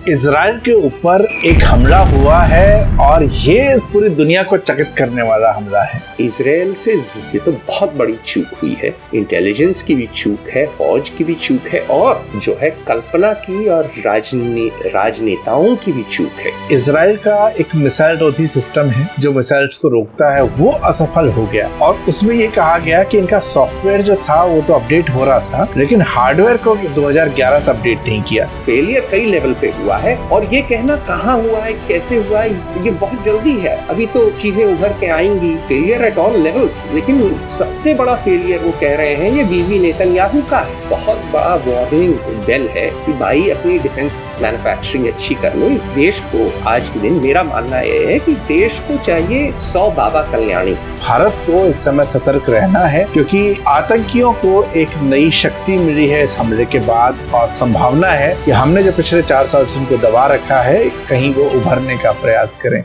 Israel के ऊपर एक हमला हुआ है और ये पूरी दुनिया को चकित करने वाला हमला है। इजराइल से ये तो बहुत बड़ी चूक हुई है, इंटेलिजेंस की भी चूक है, फौज की भी चूक है और जो है कल्पना की और राजनेताओं की भी चूक है। इजराइल का एक मिसाइल रोधी सिस्टम है जो मिसाइल्स को रोकता है, वो असफल हो गया और उसमें ये कहा गया कि इनका सॉफ्टवेयर जो था वो तो अपडेट हो रहा था लेकिन हार्डवेयर को 2011 से अपडेट नहीं किया। फेलियर कई लेवल पे हुआ है और ये कहना कहाँ हुआ है, कैसे हुआ है, ये बहुत जल्दी है, अभी तो चीजें उभर के आएंगी। फेलियर एट ऑल लेवल्स, लेकिन सबसे बड़ा फेलियर वो कह रहे हैं ये बीवी नेतन्याहू का है। बहुत बड़ा वार्निंग बेल है कि भाई अपनी डिफेंस मैन्युफैक्चरिंग अच्छी कर लो। इस देश को आज के दिन मेरा मानना ये है कि देश को चाहिए 100 बाबा कल्याणी। भारत को इस समय सतर्क रहना है क्योंकि आतंकियों को एक नई शक्ति मिली है इस हमले के बाद और संभावना है कि हमने जो पिछले 4 साल से उनको दबा रखा है कहीं वो उभरने का प्रयास करें।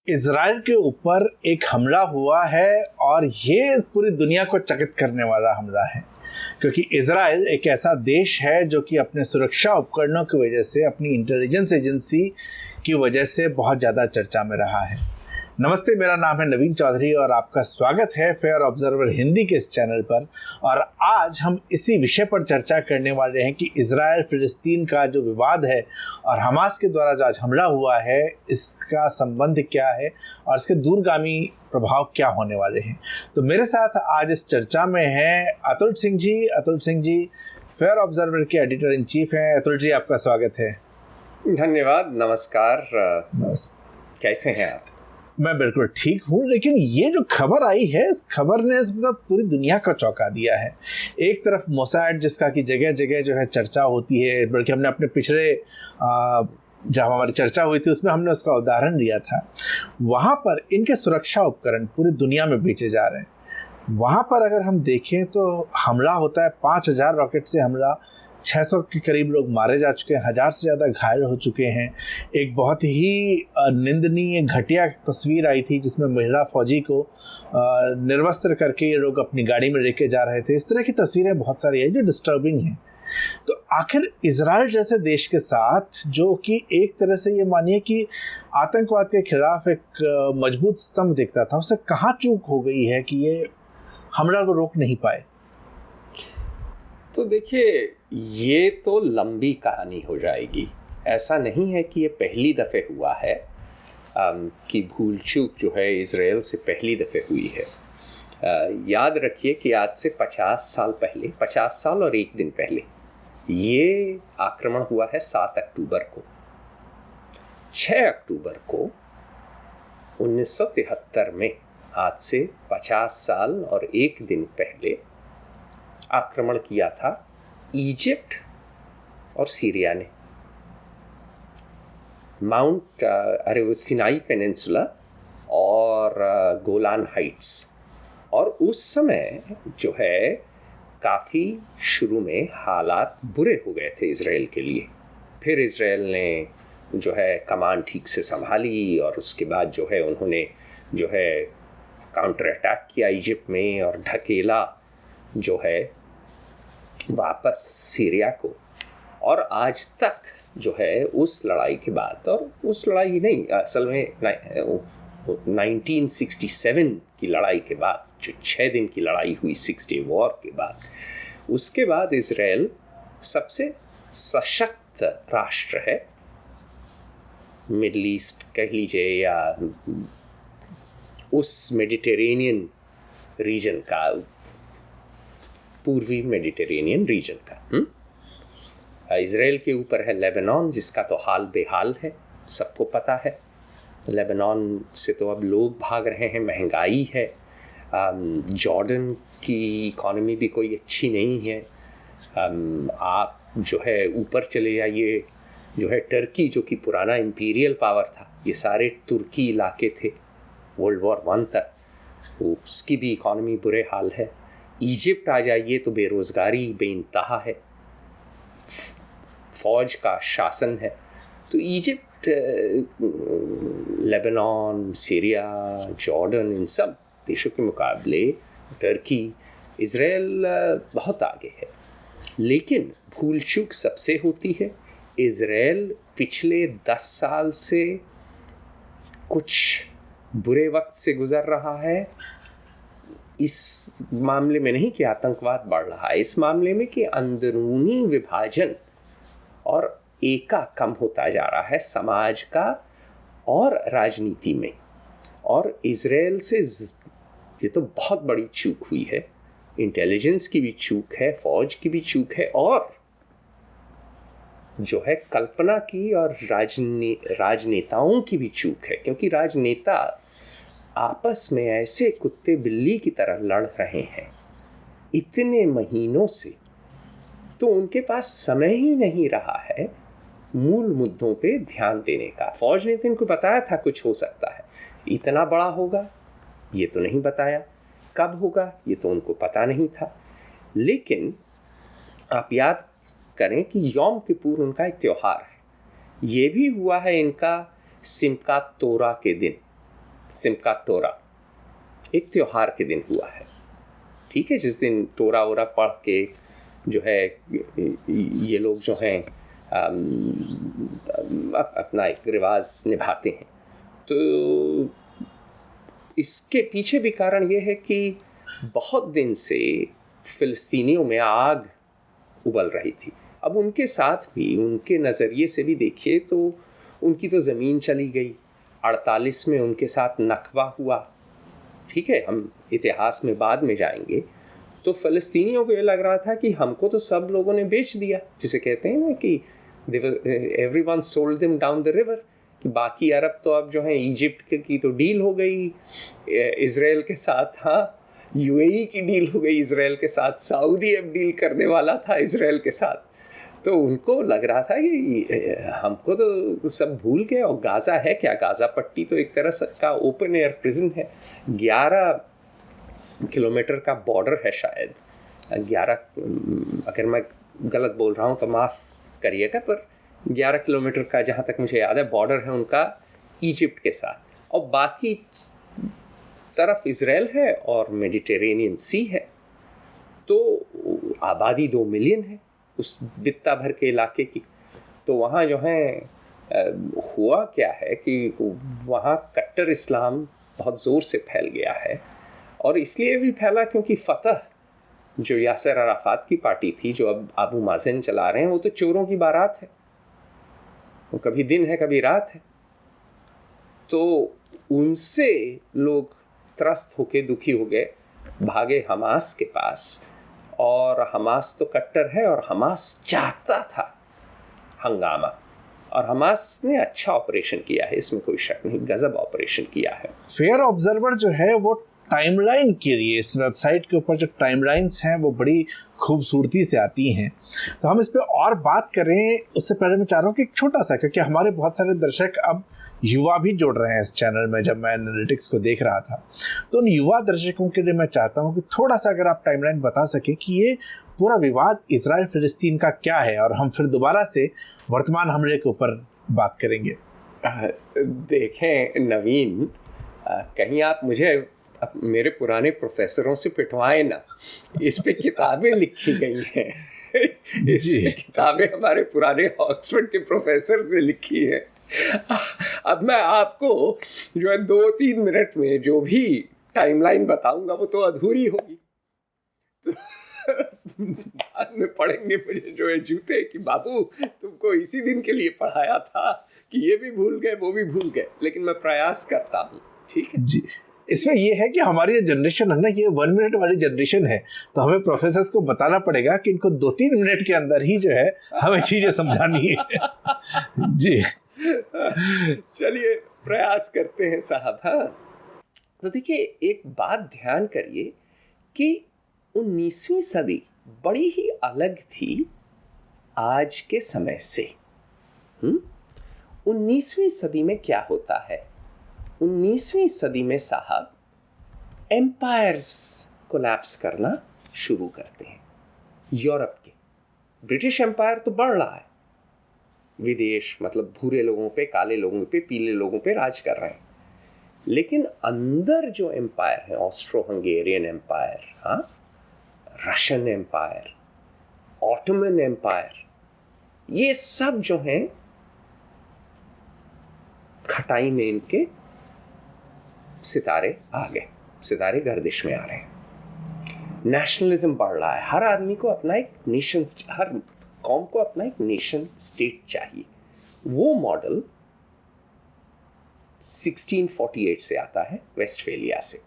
इजराइल के ऊपर एक हमला हुआ है और ये पूरी दुनिया को चकित करने वाला हमला है क्योंकि इजराइल एक ऐसा देश है जो कि अपने सुरक्षा उपकरणों की वजह से, अपनी इंटेलिजेंस एजेंसी की वजह से बहुत ज़्यादा चर्चा में रहा है। नमस्ते, मेरा नाम है नवीन चौधरी और आपका स्वागत है फेयर ऑब्जर्वर हिंदी के इस चैनल पर। और आज हम इसी विषय पर चर्चा करने वाले हैं कि इजराइल फिलिस्तीन का जो विवाद है और हमास के द्वारा जो आज हमला हुआ है इसका संबंध क्या है और इसके दूरगामी प्रभाव क्या होने वाले हैं। तो मेरे साथ आज इस चर्चा में हैं अतुल सिंह जी। अतुल सिंह जी फेयर ऑब्जर्वर के एडिटर इन चीफ हैं। अतुल जी, आपका स्वागत है। धन्यवाद, नमस्कार। कैसे हैं आप? मैं बिल्कुल ठीक हूँ, लेकिन ये जो खबर आई है इस खबर ने मतलब पूरी दुनिया को चौंका दिया है। एक तरफ मोसाड जिसका कि जगह जगह जो है चर्चा होती है, बल्कि हमने अपने पिछले जब हमारी चर्चा हुई थी उसमें हमने उसका उदाहरण लिया था। वहाँ पर इनके सुरक्षा उपकरण पूरी दुनिया में बेचे जा रहे हैं। वहाँ पर अगर हम देखें तो हमला होता है, 5000 रॉकेट से हमला, 600 के करीब लोग मारे जा चुके हैं, 1000 से ज़्यादा घायल हो चुके हैं। एक बहुत ही निंदनीय घटिया तस्वीर आई थी जिसमें महिला फौजी को निर्वस्त्र करके ये लोग अपनी गाड़ी में लेके जा रहे थे। इस तरह की तस्वीरें बहुत सारी हैं जो डिस्टर्बिंग हैं। तो आखिर इजराइल जैसे देश के साथ, जो कि एक तरह से ये मानिए कि आतंकवाद के खिलाफ एक मजबूत स्तंभ दिखता था, उसे कहाँ चूक हो गई है कि ये हमला को रोक नहीं पाए? तो देखिए, ये तो लंबी कहानी हो जाएगी। ऐसा नहीं है कि ये पहली दफ़े हुआ है कि भूल चूक जो है इजराइल से पहली दफ़े हुई है। याद रखिए कि आज से 50 साल पहले, 50 साल और एक दिन पहले ये आक्रमण हुआ है 7 अक्टूबर को। 6 अक्टूबर को 1973 में, आज से 50 साल और एक दिन पहले आक्रमण किया था इजिप्ट और सीरिया ने। वो सिनाई पेनिनसुला और गोलान हाइट्स। और उस समय जो है काफ़ी शुरू में हालात बुरे हो गए थे इजराइल के लिए। फिर इजराइल ने जो है कमान ठीक से संभाली और उसके बाद जो है उन्होंने जो है काउंटर अटैक किया इजिप्ट में और ढकेला जो है वापस सीरिया को। और आज तक जो है उस लड़ाई के बाद, और उस लड़ाई नहीं, असल में 1967 की लड़ाई के बाद, जो 6 दिन की लड़ाई हुई 6 डे वॉर के बाद, उसके बाद इजराइल सबसे सशक्त राष्ट्र है मिडल ईस्ट कह लीजिए या उस मेडिटेरेनियन रीजन का, पूर्वी मेडिटेरेनियन रीजन का। इजराइल के ऊपर है लेबनान, जिसका तो हाल बेहाल है, सबको पता है। लेबनान से तो अब लोग भाग रहे हैं, महंगाई है। जॉर्डन की इकोनॉमी भी कोई अच्छी नहीं है। आप जो है ऊपर चले जाइए, जो है टर्की, जो कि पुराना इंपीरियल पावर था, ये सारे तुर्की इलाके थे वर्ल्ड वॉर 1 तक, उसकी भी इकोनॉमी बुरे हाल है। इजिप्ट आ जाइए तो बेरोज़गारी बेइंतहा है, फौज का शासन है। तो इजिप्ट, लेबनान, सीरिया, जॉर्डन, इन सब देशों के मुकाबले टर्की इज़राइल बहुत आगे है, लेकिन भूल चूक सबसे होती है। इज़राइल पिछले 10 साल से कुछ बुरे वक्त से गुजर रहा है। इस मामले में नहीं कि आतंकवाद बढ़ रहा है, इस मामले में कि अंदरूनी विभाजन और एका कम होता जा रहा है समाज का और राजनीति में। और इज़राइल से ये तो बहुत बड़ी चूक हुई है, इंटेलिजेंस की भी चूक है, फौज की भी चूक है, और जो है कल्पना की और राजनेताओं की भी चूक है, क्योंकि राजनेता आपस में ऐसे कुत्ते बिल्ली की तरह लड़ रहे हैं इतने महीनों से, तो उनके पास समय ही नहीं रहा है मूल मुद्दों पे ध्यान देने का। फौज ने तो इनको बताया था कुछ हो सकता है, इतना बड़ा होगा ये तो नहीं बताया, कब होगा ये तो उनको पता नहीं था। लेकिन आप याद करें कि यौम किपुर उनका एक त्योहार है, ये भी हुआ है इनका सिमकात तोरा के दिन। सिमकात तोरा एक त्योहार के दिन हुआ है, ठीक है, जिस दिन तोरा वोरा पढ़ के जो है ये लोग जो हैं अपना एक रिवाज निभाते हैं। तो इसके पीछे भी कारण ये है कि बहुत दिन से फिलिस्तीनियों में आग उबल रही थी। अब उनके साथ भी, उनके नज़रिए से भी देखिए तो उनकी तो ज़मीन चली गई, 48 में उनके साथ नकबा हुआ, ठीक है, हम इतिहास में बाद में जाएंगे। तो फ़लस्तीनियों को ये लग रहा था कि हमको तो सब लोगों ने बेच दिया, जिसे कहते हैं ना कि everyone sold them down the river, कि बाकी अरब तो अब जो है इजिप्ट की तो डील हो गई इज़राइल के साथ, हाँ यूएई की डील हो गई इज़राइल के साथ, सऊदी अब डील करने वाला था इज़राइल के साथ। तो उनको लग रहा था कि हमको तो सब भूल गए। और गाज़ा है क्या, गाज़ा पट्टी तो एक तरह से का ओपन एयर प्रिजन है, 11 किलोमीटर का बॉर्डर है शायद, 11, अगर मैं गलत बोल रहा हूँ तो माफ़ करिएगा, पर 11 किलोमीटर का जहाँ तक मुझे याद है बॉर्डर है उनका इजिप्ट के साथ, और बाकी तरफ इज़राइल है और मेडिटेरेनियन सी है। तो आबादी 2 मिलियन है उस बित्ता भर के इलाके की। तो वहाँ जो है हुआ क्या है कि वहाँ कट्टर इस्लाम बहुत ज़ोर से फैल गया है, और इसलिए भी फैला क्योंकि फतह जो यासर अराफात की पार्टी थी, जो अब अबू माज़न चला रहे हैं, वो तो चोरों की बारात है, वो कभी दिन है कभी रात है। तो उनसे लोग त्रस्त होके दुखी हो गए, भागे हमास के पास, और हमास तो कट्टर है और हमास चाहता था हंगामा, और हमास ने अच्छा ऑपरेशन किया है, इसमें कोई शक नहीं, गजब ऑपरेशन किया है। फेयर ऑब्जर्वर जो है वो टाइमलाइन के लिए, इस वेबसाइट के ऊपर जो टाइमलाइंस हैं वो बड़ी खूबसूरती से आती हैं। तो हम इस पे और बात करें उससे पहले मैं चाह रहा हूँ कि एक छोटा सा, क्योंकि हमारे बहुत सारे दर्शक अब युवा भी जुड़ रहे हैं इस चैनल में, जब मैं एनालिटिक्स को देख रहा था तो उन युवा दर्शकों के लिए मैं चाहता हूँ कि थोड़ा सा अगर आप टाइमलाइन बता सकें कि ये पूरा विवाद इजराइल फिलिस्तीन का क्या है, और हम फिर दोबारा से वर्तमान हमले के ऊपर बात करेंगे। देखें नवीन, कहीं आप मुझे मेरे पुराने प्रोफेसरों से पिटवाएं ना, इस पे किताबें लिखी गई हैं इस किताबें हमारे पुराने ऑक्सफोर्ड के प्रोफेसर से लिखी हैं। अब मैं आपको जो है 2-3 मिनट में जो भी टाइमलाइन बताऊंगा वो तो अधूरी होगी, तो बाद में पढ़ेंगे मुझे जो है जूते कि बाबू तुमको इसी दिन के लिए पढ़ाया था कि ये भी भूल गए वो भी भूल गए। लेकिन मैं प्रयास करता हूँ, ठीक है जी। इसमें ये है कि हमारी जनरेशन है ना, ये 1 मिनट वाली जनरेशन है, तो हमें प्रोफेसर्स को बताना पड़ेगा कि इनको 2-3 मिनट के अंदर ही जो है हमें चीजें समझानी है। जी चलिए प्रयास करते हैं साहब। हाँ, तो देखिए एक बात ध्यान करिए कि 19वीं सदी बड़ी ही अलग थी आज के समय से। 19वीं सदी में क्या होता है, 19वीं सदी में साहब एम्पायर्स कोलैप्स करना शुरू करते हैं। यूरोप के ब्रिटिश एम्पायर तो बढ़ रहा है, विदेश मतलब भूरे लोगों पे, काले लोगों पे, पीले लोगों पे राज कर रहे हैं, लेकिन अंदर जो एम्पायर है, ऑस्ट्रो हंगेरियन एम्पायर, हाँ, रशियन एम्पायर, ऑटोमन एम्पायर, ये सब जो हैं खटाई में इनके सितारे आ गए, सितारे गर्दिश में आ रहे हैं। नेशनलिज्म बढ़ रहा है, हर आदमी को अपना एक नेशन, हर कौम को अपना एक नेशन स्टेट चाहिए। वो मॉडल 1648 से आता है, वेस्टफेलिया से।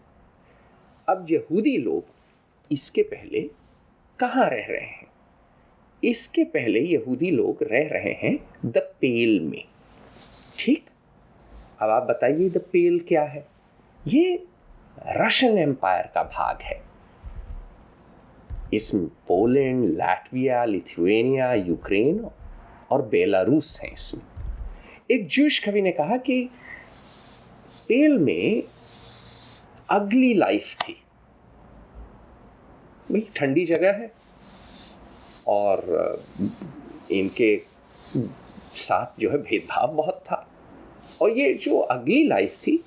अब यहूदी लोग इसके पहले कहाँ रह रहे हैं? इसके पहले यहूदी लोग रह रहे हैं द पेल में, ठीक। अब आप बताइए द पेल क्या है? ये रशियन एम्पायर का भाग है। इसमें पोलैंड, लाटविया, लिथुआनिया, यूक्रेन और बेलारूस हैं इसमें। एक ज्यूश कवि ने कहा कि पेल में अगली लाइफ थी, भाई ठंडी जगह है और इनके साथ जो है भेदभाव बहुत था, और ये जो अगली लाइफ थी,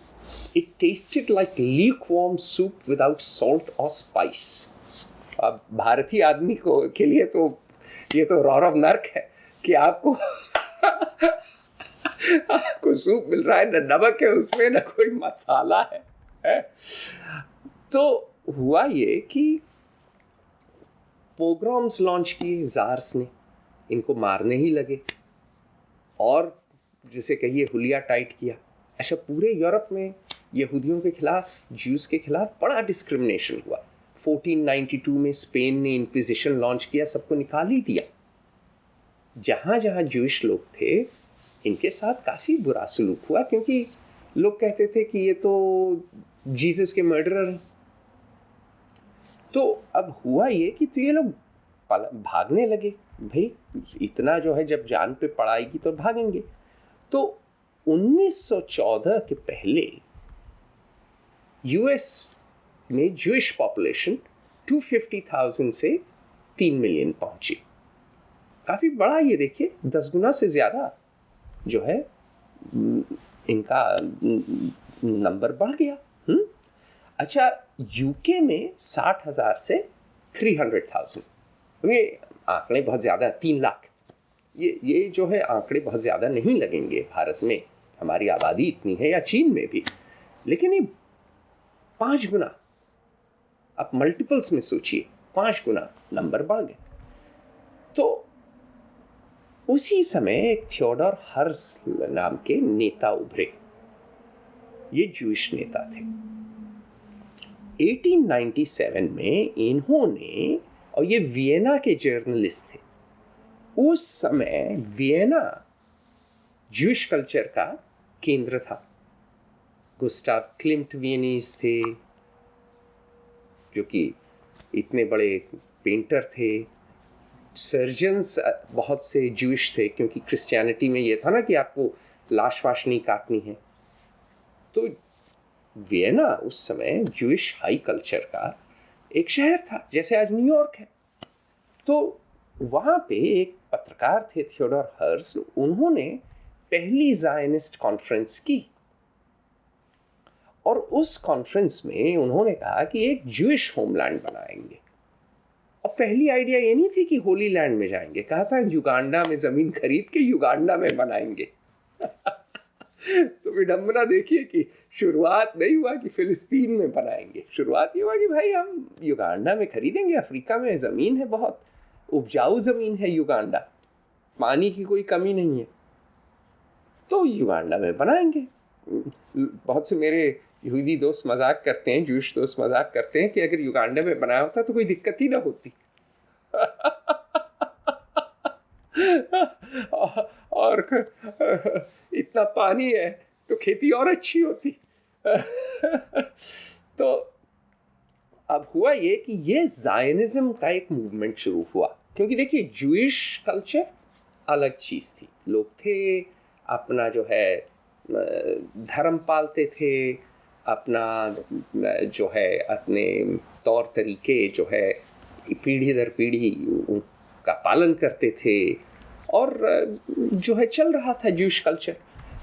it tested like lukewarm soup without salt और स्पाइस। अब भारतीय आदमी को के लिए तो ये तो रौरव नर्क है कि आपको आपको सूप मिल रहा है, ना नमक है उसमें, ना कोई मसाला है? तो हुआ ये कि पोग्राम्स लॉन्च किए ज़ार्स ने, इनको मारने ही लगे, और जिसे कहिए हुलिया टाइट किया। ऐसा पूरे यूरोप में यहूदियों के खिलाफ, ज्यूज के खिलाफ बड़ा डिस्क्रिमिनेशन हुआ। 1492 में स्पेन ने इंक्विजिशन लॉन्च किया, सबको निकाल ही दिया। जहाँ जहाँ ज्यूइश लोग थे, इनके साथ काफ़ी बुरा सलूक हुआ, क्योंकि लोग कहते थे कि ये तो जीसस के मर्डरर हैं। तो अब हुआ ये कि तो ये लोग भागने लगे, भाई इतना जो है जब जान पे पड़ाएगी तो भागेंगे। तो 1914 के पहले यूएस में ज्यूइश पॉपुलेशन 250,000 से 3 मिलियन पहुंची। काफ़ी बड़ा, ये देखिए 10 गुना से ज़्यादा जो है इनका नंबर बढ़ गया। अच्छा, यूके में 60,000 से 300,000, ये आंकड़े बहुत ज़्यादा, 3 लाख। ये जो है आंकड़े बहुत ज़्यादा नहीं लगेंगे भारत में, हमारी आबादी इतनी है, या चीन में भी, लेकिन ये 5 गुना, आप मल्टीपल्स में सोचिए, 5 गुना नंबर बढ़ गए। तो उसी समय एक थियोडोर हर्ज़ल नाम के नेता उभरे, ये ज्यूइश नेता थे। 1897 में इन्होंने, और ये वियना के जर्नलिस्ट थे, उस समय वियना ज्यूइश कल्चर का केंद्र था। गुस्टाव क्लिम्ट वियनीज थे, जो कि इतने बड़े पेंटर थे। सर्जन्स बहुत से ज्यूइश थे, क्योंकि क्रिश्चियनिटी में ये था ना कि आपको लाश वाश नहीं काटनी है। तो वियना उस समय ज्यूइश हाई कल्चर का एक शहर था, जैसे आज न्यूयॉर्क है। तो वहाँ पे एक पत्रकार थे थियोडोर हर्ज़ल, उन्होंने पहली ज़ायनिस्ट कॉन्फ्रेंस की, और उस कॉन्फ्रेंस में उन्होंने कहा कि एक ज्यूइश होमलैंड बनाएंगे। और पहली आइडिया ये नहीं थी कि होली लैंड में जाएंगे, कहा था युगांडा में ज़मीन खरीद के युगांडा में बनाएंगे। तो विडंबना देखिए कि शुरुआत नहीं हुआ कि फिलिस्तीन में बनाएंगे, शुरुआत ये हुआ कि भाई हम युगांडा में खरीदेंगे, अफ्रीका में ज़मीन है, बहुत उपजाऊ ज़मीन है युगांडा, पानी की कोई कमी नहीं है, तो युगांडा में बनाएंगे। बहुत से मेरे यहूदी दोस्त मजाक करते हैं, ज्यूइश दोस्त मजाक करते हैं कि अगर युगांडा में बनाया होता तो कोई दिक्कत ही ना होती। और इतना पानी है तो खेती और अच्छी होती। तो अब हुआ ये कि ये ज़ायनिज़्म का एक मूवमेंट शुरू हुआ, क्योंकि देखिए ज्यूइश कल्चर अलग चीज़ थी, लोग थे अपना जो है धर्म पालते थे, अपना जो है अपने तौर तरीके जो है पीढ़ी दर पीढ़ी का पालन करते थे, और जो है चल रहा था ज्यूइश कल्चर।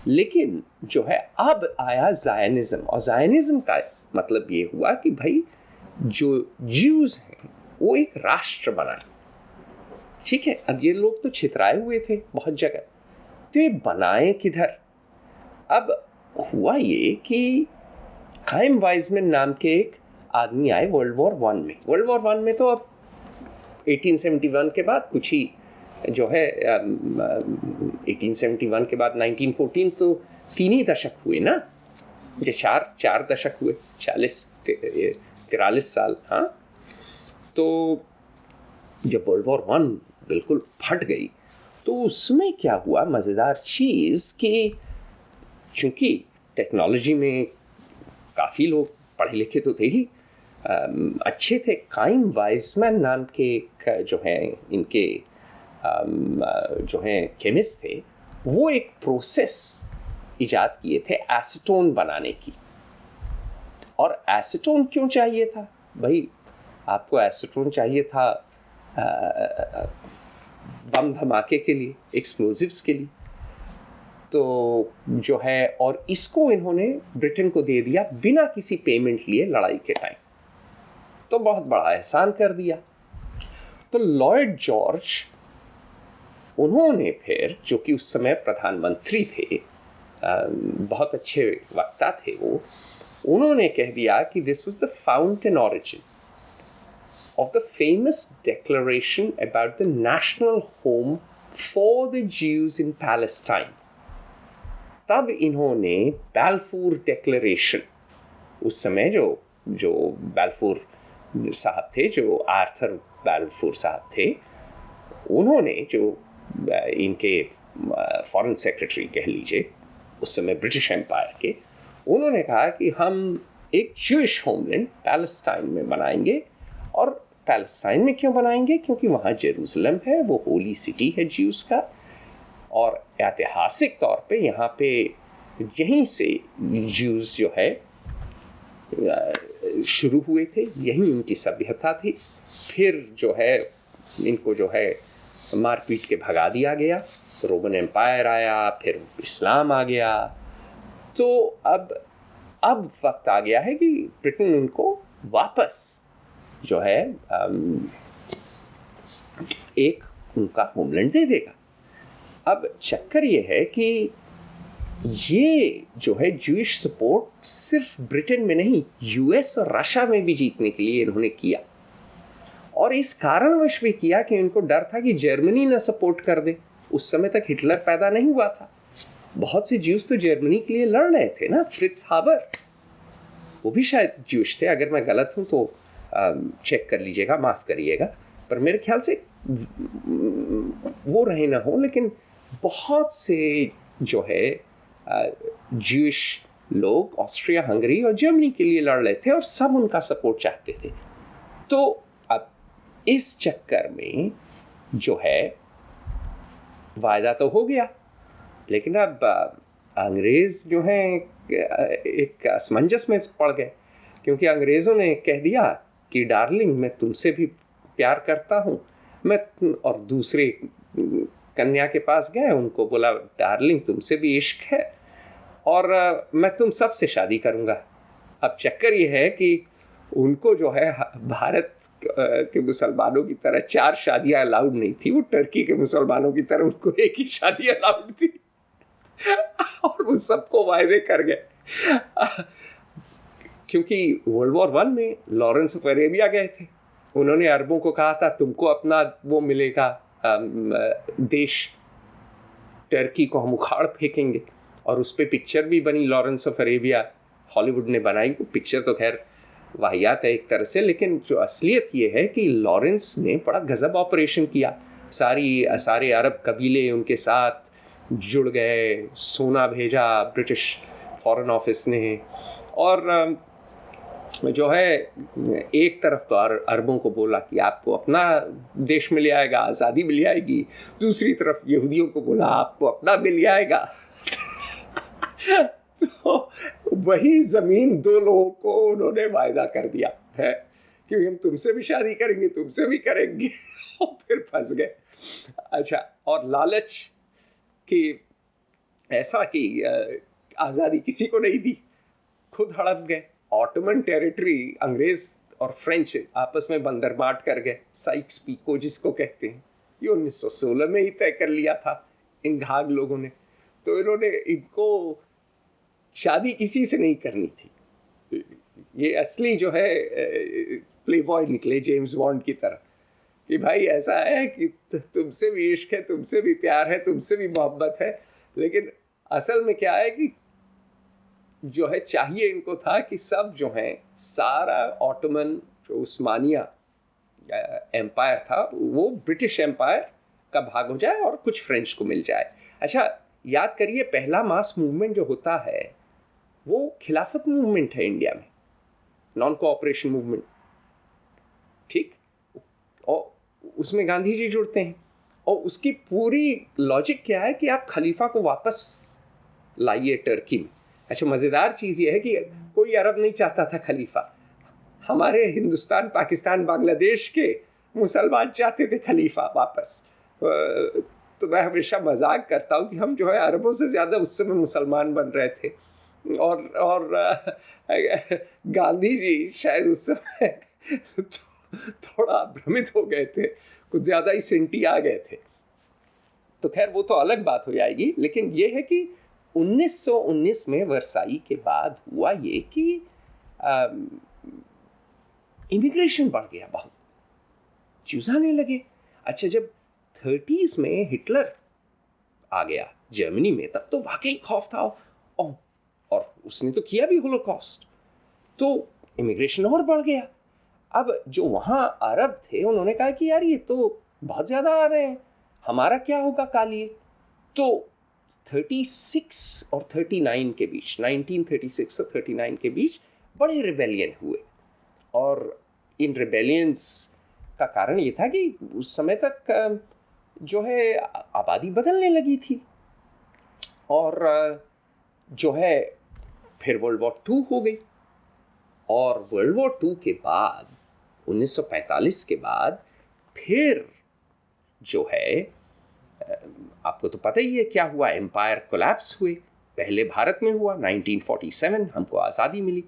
लेकिन जो है अब आया ज़ायनिज़्म, और ज़ायनिज़्म का मतलब ये हुआ कि भाई जो ज्यूज़ हैं वो एक राष्ट्र बना। ठीक है, अब ये लोग तो छितराए हुए थे बहुत जगह, तो ये बनाए किधर? अब हुआ ये कि खाइम वाइजमैन नाम के एक आदमी आए वर्ल्ड वॉर वन में। तो अब 1871 के बाद कुछ ही जो है 1871 के बाद 1914, तो 3 ही दशक हुए ना, जो चार दशक हुए, 43 साल। हाँ, तो जब वर्ल्ड वॉर वन बिल्कुल फट गई, तो उसमें क्या हुआ, मज़ेदार चीज़ कि चूँकि टेक्नोलॉजी में काफ़ी लोग पढ़े लिखे तो थे ही, अच्छे थे। खाइम वाइजमैन नाम के जो हैं इनके जो हैं केमिस्ट थे, वो एक प्रोसेस इजाद किए थे एसीटोन बनाने की। और एसीटोन क्यों चाहिए था भाई? आपको एसीटोन चाहिए था बम धमाके के लिए, एक्सप्लोजिव्स के लिए। तो जो है, और इसको इन्होंने ब्रिटेन को दे दिया बिना किसी पेमेंट लिए लड़ाई के टाइम। तो बहुत बड़ा एहसान कर दिया। तो लॉर्ड जॉर्ज, उन्होंने फिर, जो कि उस समय प्रधानमंत्री थे, बहुत अच्छे वक्ता थे वो, उन्होंने कह दिया कि this was the fountain origin of the famous declaration about the national home for the Jews in Palestine. तब इन्होंने बैलफूर डिक्लेरेशन, उस समय जो बैलफूर साहब थे, जो आर्थर बैलफूर साहब थे, उन्होंने जो इनके फॉरेन सेक्रेटरी कह लीजिए उस समय ब्रिटिश एम्पायर के, उन्होंने कहा कि हम एक ज्यूइश होमलैंड पैलेस्टाइन में बनाएंगे। और पैलेस्टाइन में क्यों बनाएंगे? क्योंकि वहाँ जेरूसलम है, वो होली सिटी है ज्यूस का, और ऐतिहासिक तौर पे यहाँ पे यहीं से ज्यूस जो है शुरू हुए थे, यहीं उनकी सभ्यता थी। फिर जो है इनको जो है मार-पीट के भगा दिया गया, रोमन एम्पायर आया, फिर इस्लाम आ गया। तो अब वक्त आ गया है कि ब्रिटेन उनको वापस जो है एक उनका होमलैंड दे देगा। अब चक्कर ये है कि ये जो है ज्यूइश सपोर्ट सिर्फ ब्रिटेन में नहीं, यूएस और रशिया में भी जीतने के लिए इन्होंने किया। और इस कारणवश भी किया कि इनको डर था कि जर्मनी ना सपोर्ट कर दे। उस समय तक हिटलर पैदा नहीं हुआ था। बहुत से ज्यूस तो जर्मनी के लिए लड़ रहे थे ना, फ्रिट्ज हाबर, वो भी शायद ज्यूश थे। अगर मैं गलत हूँ तो चेक कर लीजिएगा, माफ़ करिएगा, पर मेरे ख्याल से वो रहे ना हो, लेकिन बहुत से जो है ज्यूश लोग ऑस्ट्रिया, हंगरी और जर्मनी के लिए लड़ रहे थे और सब उनका सपोर्ट चाहते थे। तो अब इस चक्कर में जो है वायदा तो हो गया, लेकिन अब अंग्रेज़ जो हैं एक असमंजस में पड़ गए, क्योंकि अंग्रेज़ों ने कह दिया कि डार्लिंग, मैं तुमसे भी प्यार करता हूँ। मैं और दूसरे कन्या के पास गए, उनको बोला डार्लिंग तुमसे भी इश्क है और मैं तुम सब से शादी करूँगा। अब चक्कर ये है कि उनको जो है भारत के मुसलमानों की तरह 4 शादियाँ अलाउड नहीं थी, वो टर्की के मुसलमानों की तरह उनको एक ही शादी अलाउड थी और वो सबको वायदे कर गए। क्योंकि वर्ल्ड वॉर वन में लॉरेंस ऑफ अरेबिया गए थे, उन्होंने अरबों को कहा था तुमको अपना वो मिलेगा देश, टर्की को हम उखाड़ फेंकेंगे। और उस पर पिक्चर भी बनी, लॉरेंस ऑफ अरेबिया, हॉलीवुड ने बनाई। वो पिक्चर तो खैर वाहियात है एक तरह से, लेकिन जो असलियत ये है कि लॉरेंस ने बड़ा गजब ऑपरेशन किया। सारे अरब कबीले उनके साथ जुड़ गए, सोना भेजा ब्रिटिश फॉरेन ऑफिस ने, और जो है एक तरफ तो अरबों को बोला कि आपको अपना देश मिल जाएगा, आज़ादी मिल जाएगी, दूसरी तरफ यहूदियों को बोला आपको अपना मिल जाएगा। तो वही ज़मीन 2 लोगों को उन्होंने वायदा कर दिया है कि हम तुमसे भी शादी करेंगे, तुमसे भी करेंगे, और फिर फंस गए। अच्छा, और लालच कि ऐसा कि आज़ादी किसी को नहीं दी, खुद हड़प गए। ऑटोमन टेरिटरी अंग्रेज और फ्रेंच आपस में बंदरबाट कर गए, साइक्स पीको जिसको कहते हैं। ये 1916 में ही तय कर लिया था इन घाघ लोगों ने। तो इन्होंने इनको शादी किसी से नहीं करनी थी। ये असली जो है प्लेबॉय निकले जेम्स बॉन्ड की तरह कि भाई ऐसा है कि तुमसे भी इश्क है, तुमसे भी प्यार है, तुमसे भी मोहब्बत है, लेकिन असल में क्या है कि जो है चाहिए इनको था कि सब जो है सारा ऑटोमन जो उस्मानिया एम्पायर था वो ब्रिटिश एम्पायर का भाग हो जाए और कुछ फ्रेंच को मिल जाए। अच्छा याद करिए, पहला मास मूवमेंट जो होता है वो खिलाफत मूवमेंट है इंडिया में, नॉन कोऑपरेशन मूवमेंट, ठीक। और उसमें गांधी जी जुड़ते हैं और उसकी पूरी लॉजिक क्या है कि आप खलीफा को वापस लाइए टर्की में। अच्छा मज़ेदार चीज़ ये है कि कोई अरब नहीं चाहता था खलीफा, हमारे हिंदुस्तान पाकिस्तान बांग्लादेश के मुसलमान चाहते थे खलीफा वापस। तो मैं हमेशा मजाक करता हूँ कि हम जो है अरबों से ज़्यादा उस समय मुसलमान बन रहे थे और गांधी जी शायद उस समय थोड़ा भ्रमित हो गए थे, कुछ ज़्यादा ही सेंटी आ गए थे। तो खैर वो तो अलग बात हो जाएगी, लेकिन ये है कि 1919 में वर्साई के बाद हुआ ये कि इमिग्रेशन बढ़ गया, बहुत ज्यूज आने लगे। अच्छा जब 30s में हिटलर आ गया जर्मनी में, तब तो वाकई खौफ था और उसने तो किया भी होलोकॉस्ट, तो इमिग्रेशन और बढ़ गया। अब जो वहाँ अरब थे उन्होंने कहा कि यार ये तो बहुत ज़्यादा आ रहे हैं, हमारा क्या होगा कालिए। तो 36 और 39 के बीच, 1936 और 39 के बीच बड़े रिबेलियन हुए और इन रिबेलियंस का कारण ये था कि उस समय तक जो है आबादी बदलने लगी थी और जो है फिर वर्ल्ड वॉर 2 हो गई। और वर्ल्ड वॉर 2 के बाद 1945 के बाद फिर जो है आपको तो पता ही है क्या हुआ, एम्पायर कोलैप्स हुए। पहले भारत में हुआ 1947, हमको आज़ादी मिली,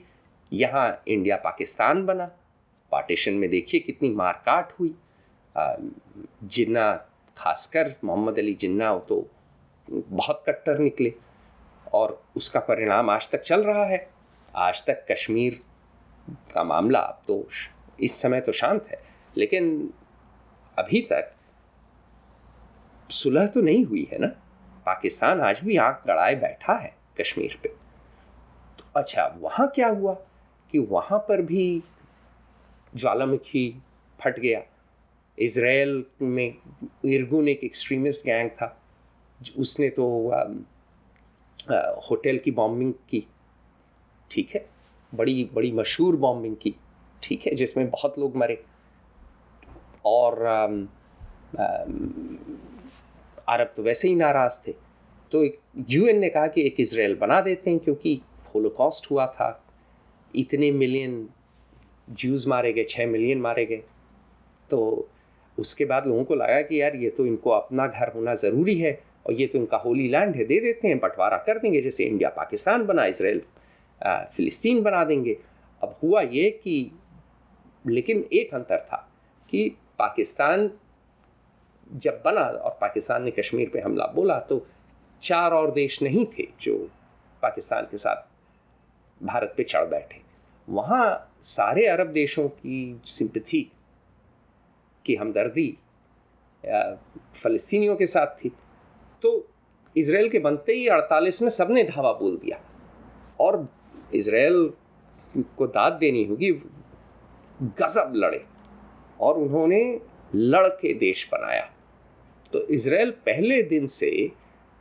यहाँ इंडिया पाकिस्तान बना। पार्टीशन में देखिए कितनी मारकाट हुई। जिन्ना, खासकर मोहम्मद अली जिन्ना तो बहुत कट्टर निकले और उसका परिणाम आज तक चल रहा है। आज तक कश्मीर का मामला अब तो इस समय तो शांत है, लेकिन अभी तक सुलह तो नहीं हुई है ना। पाकिस्तान आज भी आंख गड़ाए बैठा है कश्मीर पे। तो अच्छा वहाँ क्या हुआ कि वहाँ पर भी ज्वालामुखी फट गया। इज़राइल में इरगुन एक एक्सट्रीमिस्ट गैंग था, उसने तो होटल की बॉम्बिंग की, ठीक है, बड़ी बड़ी मशहूर बॉम्बिंग की, ठीक है, जिसमें बहुत लोग मरे। और अरब तो वैसे ही नाराज़ थे, तो यूएन ने कहा कि एक इज़राइल बना देते हैं, क्योंकि होलोकॉस्ट हुआ था, इतने मिलियन ज्यूज़ मारे गए, 6 मिलियन मारे गए। तो उसके बाद लोगों को लगा कि यार ये तो इनको अपना घर होना ज़रूरी है और ये तो इनका होली लैंड है, दे देते हैं, बंटवारा कर देंगे, जैसे इंडिया पाकिस्तान बना, इज़राइल फ़िलिस्तीन बना देंगे। अब हुआ ये कि, लेकिन एक अंतर था कि पाकिस्तान जब बना और पाकिस्तान ने कश्मीर पे हमला बोला, तो 4 और देश नहीं थे जो पाकिस्तान के साथ भारत पे चढ़ बैठे। वहाँ सारे अरब देशों की सिंपैथी की हमदर्दी फ़लस्तीनियों के साथ थी। तो इज़राइल के बनते ही 48 में सबने धावा बोल दिया और इज़राइल को दाद देनी होगी, गजब लड़े और उन्होंने लड़ के देश बनाया। तो इज़राइल पहले दिन से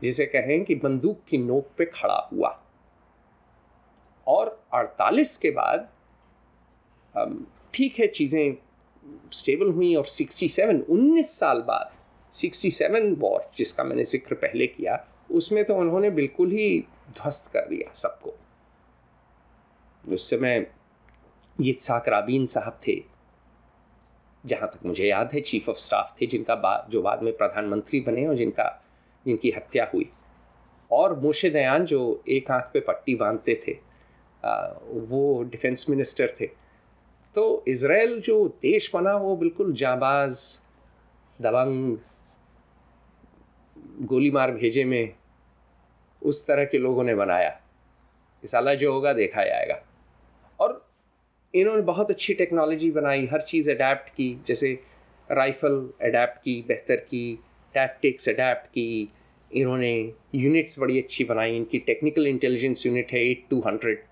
जिसे कहें कि बंदूक की नोक पे खड़ा हुआ और 48 के बाद ठीक है चीज़ें स्टेबल हुई और 67 19 साल बाद 67 वॉर जिसका मैंने जिक्र पहले किया, उसमें तो उन्होंने बिल्कुल ही ध्वस्त कर दिया सबको। उस समय यित्साक राबीन साहब थे, जहाँ तक मुझे याद है चीफ ऑफ स्टाफ थे, जो बाद में प्रधानमंत्री बने और जिनकी हत्या हुई। और मोशे दयान जो एक आंख पे पट्टी बांधते थे, वो डिफेंस मिनिस्टर थे। तो इज़राइल जो देश बना वो बिल्कुल जाबाज, दबंग, गोली मार भेजे में उस तरह के लोगों ने बनाया कि साला जो होगा देखा जाएगा। और इन्होंने बहुत अच्छी टेक्नोलॉजी बनाई, हर चीज़ अडेप्ट की, जैसे राइफ़ल अडेप्ट की, बेहतर की, टैक्टिक्स अडेप्ट की, इन्होंने यूनिट्स बड़ी अच्छी बनाई। इनकी टेक्निकल इंटेलिजेंस यूनिट है 8200,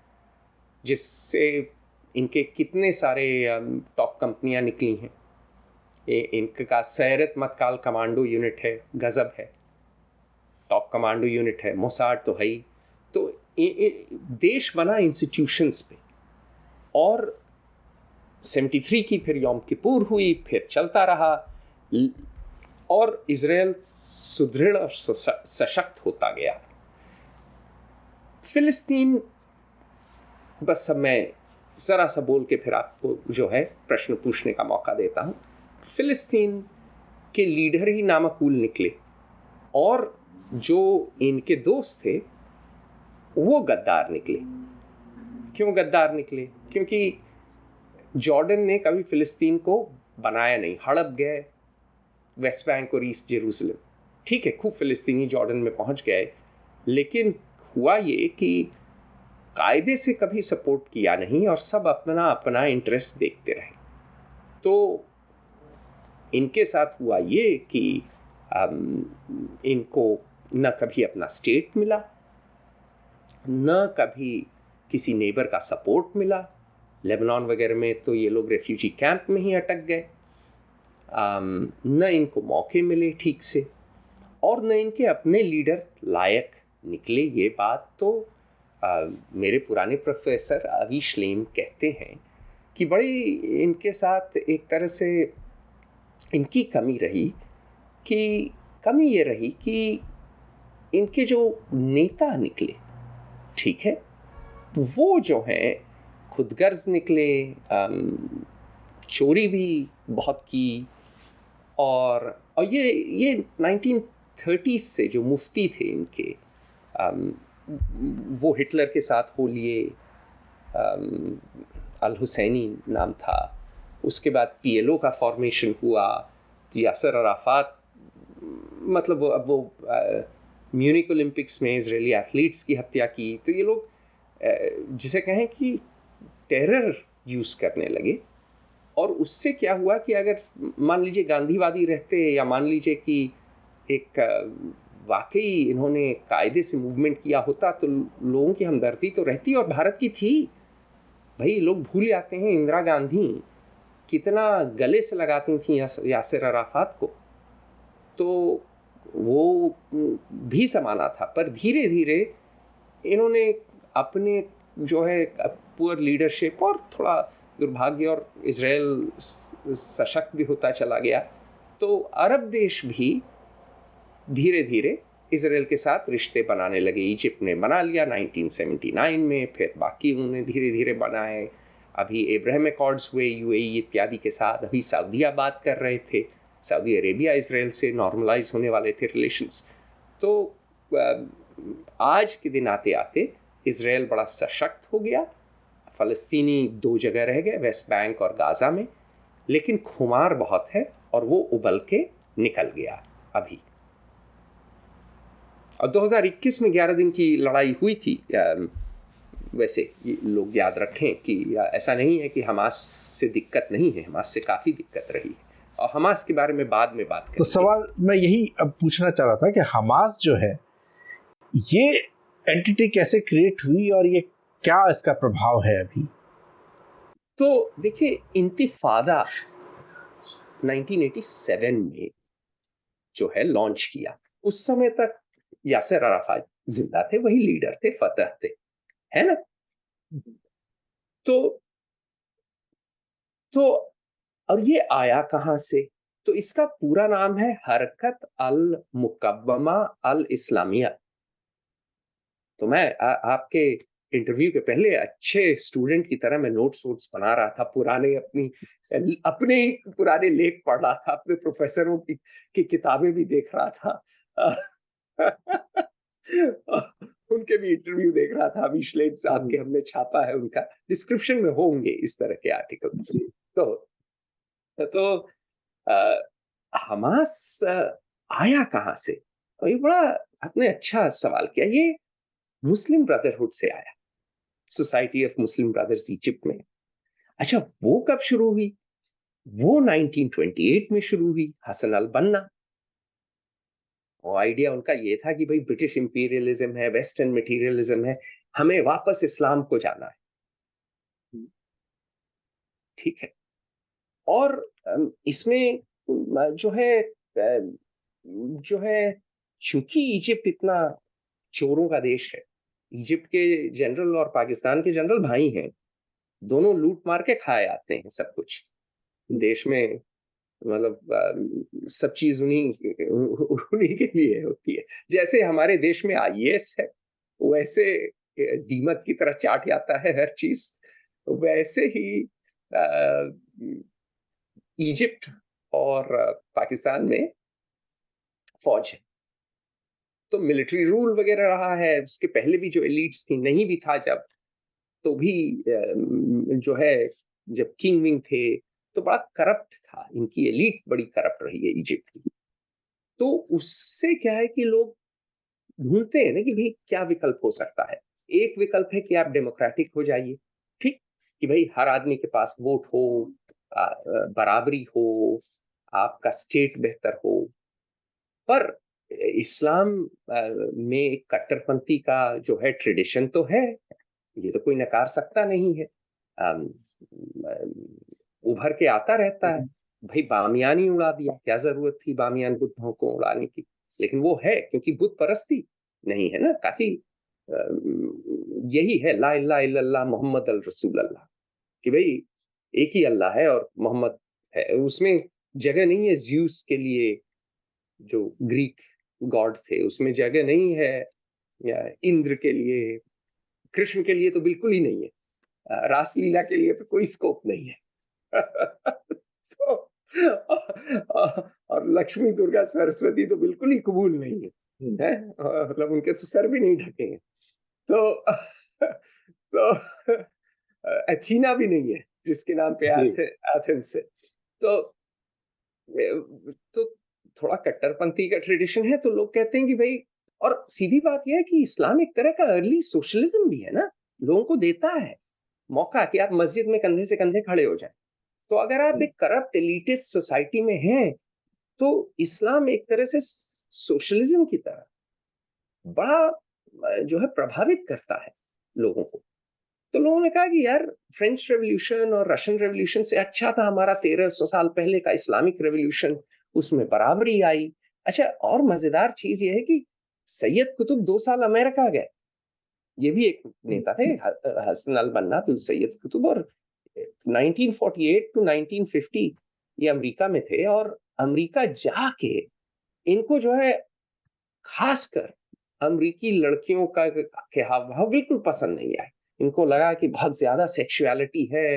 जिससे इनके कितने सारे टॉप कंपनियां निकली हैं। इनका सैरत मतकाल कमांडो यूनिट है, गज़ब है, टॉप कमांडो यूनिट है, मोसाड तो है ही। तो देश बना इंस्टीट्यूशंस पे। और 73 की फिर यौम किपुर हुई, फिर चलता रहा, और इज़राइल सुदृढ़ और सशक्त होता गया। फिलिस्तीन, बस अब मैं ज़रा सा बोल के फिर आपको जो है प्रश्न पूछने का मौका देता हूँ। फिलिस्तीन के लीडर ही नामकूल निकले, और जो इनके दोस्त थे वो गद्दार निकले। क्यों गद्दार निकले? क्योंकि जॉर्डन ने कभी फिलिस्तीन को बनाया नहीं, हड़प गए वेस्ट बैंक और ईस्ट जेरूसलम। ठीक है, खूब फिलिस्तीनी जॉर्डन में पहुंच गए, लेकिन हुआ ये कि कायदे से कभी सपोर्ट किया नहीं और सब अपना अपना इंटरेस्ट देखते रहे। तो इनके साथ हुआ ये कि इनको न कभी अपना स्टेट मिला, न कभी किसी नेबर का सपोर्ट मिला। लेबनान वगैरह में तो ये लोग रेफ्यूजी कैंप में ही अटक गए। न इनको मौके मिले ठीक से, और न इनके अपने लीडर लायक निकले। ये बात तो मेरे पुराने प्रोफेसर अवी श्लेम कहते हैं कि बड़ी इनके साथ एक तरह से इनकी कमी रही, कि कमी ये रही कि इनके जो नेता निकले, ठीक है, वो जो हैं खुदगर्ज निकले, चोरी भी बहुत की। और ये 1930s से जो मुफ्ती थे इनके, वो हिटलर के साथ हो लिए, अल हुसैनी नाम था। उसके बाद PLO का फॉर्मेशन हुआ, तो यासर अराफात, मतलब अब वो म्यूनिक ओलंपिक्स में इजरायली एथलीट्स की हत्या की। तो ये लोग जिसे कहें कि टेरर यूज़ करने लगे। और उससे क्या हुआ कि अगर मान लीजिए गांधीवादी रहते, या मान लीजिए कि एक वाकई इन्होंने कायदे से मूवमेंट किया होता, तो लोगों की हमदर्दी तो रहती, और भारत की थी। भाई लोग भूल जाते हैं इंदिरा गांधी कितना गले से लगाती थी यासिर अराफात को, तो वो भी समाना था। पर धीरे धीरे इन्होंने अपने जो है पुअर लीडरशिप और थोड़ा दुर्भाग्य, और इज़राइल सशक्त भी होता चला गया, तो अरब देश भी धीरे धीरे इज़राइल के साथ रिश्ते बनाने लगे। इजिप्ट ने बना लिया 1979 में, फिर बाकी उन्होंने धीरे धीरे बनाए। अभी एब्राहम अकॉर्ड्स हुए UAE इत्यादि के साथ। अभी सऊदीया बात कर रहे थे, सऊदी अरेबिया इज़राइल से नॉर्मलाइज होने वाले थे रिलेशंस। तो आज के दिन आते आते इज़राइल बड़ा सशक्त हो गया। फ़लस्तीनी 2 जगह रह गए, वेस्ट बैंक और गाज़ा में, लेकिन खुमार बहुत है और वो उबल के निकल गया अभी। और 2021 में 11 दिन की लड़ाई हुई थी। वैसे लोग याद रखें कि ऐसा नहीं है कि हमास से दिक्कत नहीं है, हमास से काफ़ी दिक्कत रही है, और हमास के बारे में बाद में बात करेंगे। तो सवाल मैं यही अब पूछना चाह रहा था कि हमास जो है, ये एंटिटी कैसे क्रिएट हुई और ये क्या इसका प्रभाव है अभी? तो देखिए, इंतिफादा 1987 में जो है लॉन्च किया, उस समय तक यासिर अराफात जिंदा थे, वही लीडर थे, फतह थे, है ना। तो और ये आया कहां से? तो इसका पूरा नाम है हरकत अल मुकव्वमा अल इस्लामिया। तो मैं आपके इंटरव्यू के पहले अच्छे स्टूडेंट की तरह मैं नोट्स बना रहा था, अपने ही पुराने लेख पढ़ रहा था, अपने प्रोफेसरों की किताबें भी देख रहा था। उनके भी इंटरव्यू देख रहा था, अभी श्लेट साहब के हमने छापा है, उनका डिस्क्रिप्शन में होंगे इस तरह के आर्टिकल। तो अ, हमास आया कहाँ से? और ये बड़ा आपने अच्छा सवाल किया। ये मुस्लिम ब्रदरहुड से आया, society of Muslim brothers Egypt में। अच्छा, वो कब शुरू हुई? वो 1928 में शुरू हुई, हसन अल बन्ना। वो आइडिया उनका ये था कि भाई ब्रिटिश इंपीरियलिज्म है, वेस्टर्न मटेरियलिज्म है, हमें वापस इस्लाम को जाना है। ठीक है। और इसमें जो है चूंकि इजिप्ट इतना चोरों का देश है, इजिप्ट के जनरल और पाकिस्तान के जनरल भाई हैं, दोनों लूट मार के खाए आते हैं सब कुछ देश में। मतलब सब चीज उन्हीं के लिए होती है। जैसे हमारे देश में आईएएस है, वैसे दीमक की तरह चाट जाता है हर चीज, वैसे ही इजिप्ट और पाकिस्तान में फौज है। तो मिलिट्री रूल वगैरह रहा है, उसके पहले भी जो एलिट्स थी, नहीं भी था जब, तो भी जो है जब किंग विंग थे तो बड़ा करप्ट था, इनकी एलिट बड़ी करप्ट रही है इजिप्ट की। तो उससे क्या है कि लोग ढूंढते हैं ना कि भाई क्या विकल्प हो सकता है। एक विकल्प है कि आप डेमोक्रेटिक हो जाइए, ठीक, कि भाई हर आदमी के पास वोट हो, बराबरी हो, आपका स्टेट बेहतर हो। पर इस्लाम में कट्टरपंथी का जो है ट्रेडिशन तो है, ये तो कोई नकार सकता नहीं है, उभर के आता रहता है। भाई बामियान ही उड़ा दिया, क्या जरूरत थी बामियान बुद्धों को उड़ाने की? लेकिन वो है क्योंकि बुद्ध परस्ती नहीं है ना, काफी यही है ला इलाहा इल्लल्लाह मोहम्मद अल रसूल अल्लाह, कि भाई एक ही अल्लाह है और मोहम्मद है। उसमें जगह नहीं है ज्यूस के लिए, जो ग्रीक गॉड थे, उसमें जगह नहीं है, या इंद्र के लिए, कृष्ण के लिए तो बिल्कुल ही नहीं है, रासलीला के लिए तो कोई स्कोप नहीं है। so, और लक्ष्मी दुर्गा सरस्वती तो बिल्कुल ही कबूल नहीं है, मतलब उनके तो सर भी नहीं ढकेंगे। तो तो एथीना भी नहीं है जिसके नाम पे एथेंस है। तो तो थोड़ा कट्टरपंथी का ट्रेडिशन है, तो लोग कहते हैं कि भाई, और सीधी बात यह है कि इस्लाम एक तरह का अर्ली सोशलिज्म भी है ना, लोगों को देता है मौका कि आप मस्जिद में कंधे से कंधे खड़े हो जाएं। तो अगर आप एक करप्ट एलिटिस्ट सोसाइटी में हैं, तो इस्लाम एक तरह से सोशलिज्म की तरह बड़ा जो है प्रभावित करता है लोगों को। तो लोगों ने कहा कि यार फ्रेंच रेवोल्यूशन और रशियन रेवोल्यूशन से अच्छा था हमारा 1300 साल पहले का इस्लामिक रेवोल्यूशन, उसमें बराबरी आई। अच्छा, और मजेदार चीज ये है कि सैयद कुतुब 2 साल अमेरिका गए, ये भी एक नेता थे, हसन अल बन्ना, तो सैयद कुतुब, और 1948 टू 1950 ये अमेरिका में थे। और अमेरिका जाके इनको जो है खासकर अमेरिकी लड़कियों का के हाव भाव बिल्कुल पसंद नहीं आए। इनको लगा कि बहुत ज्यादा सेक्सुअलिटी है।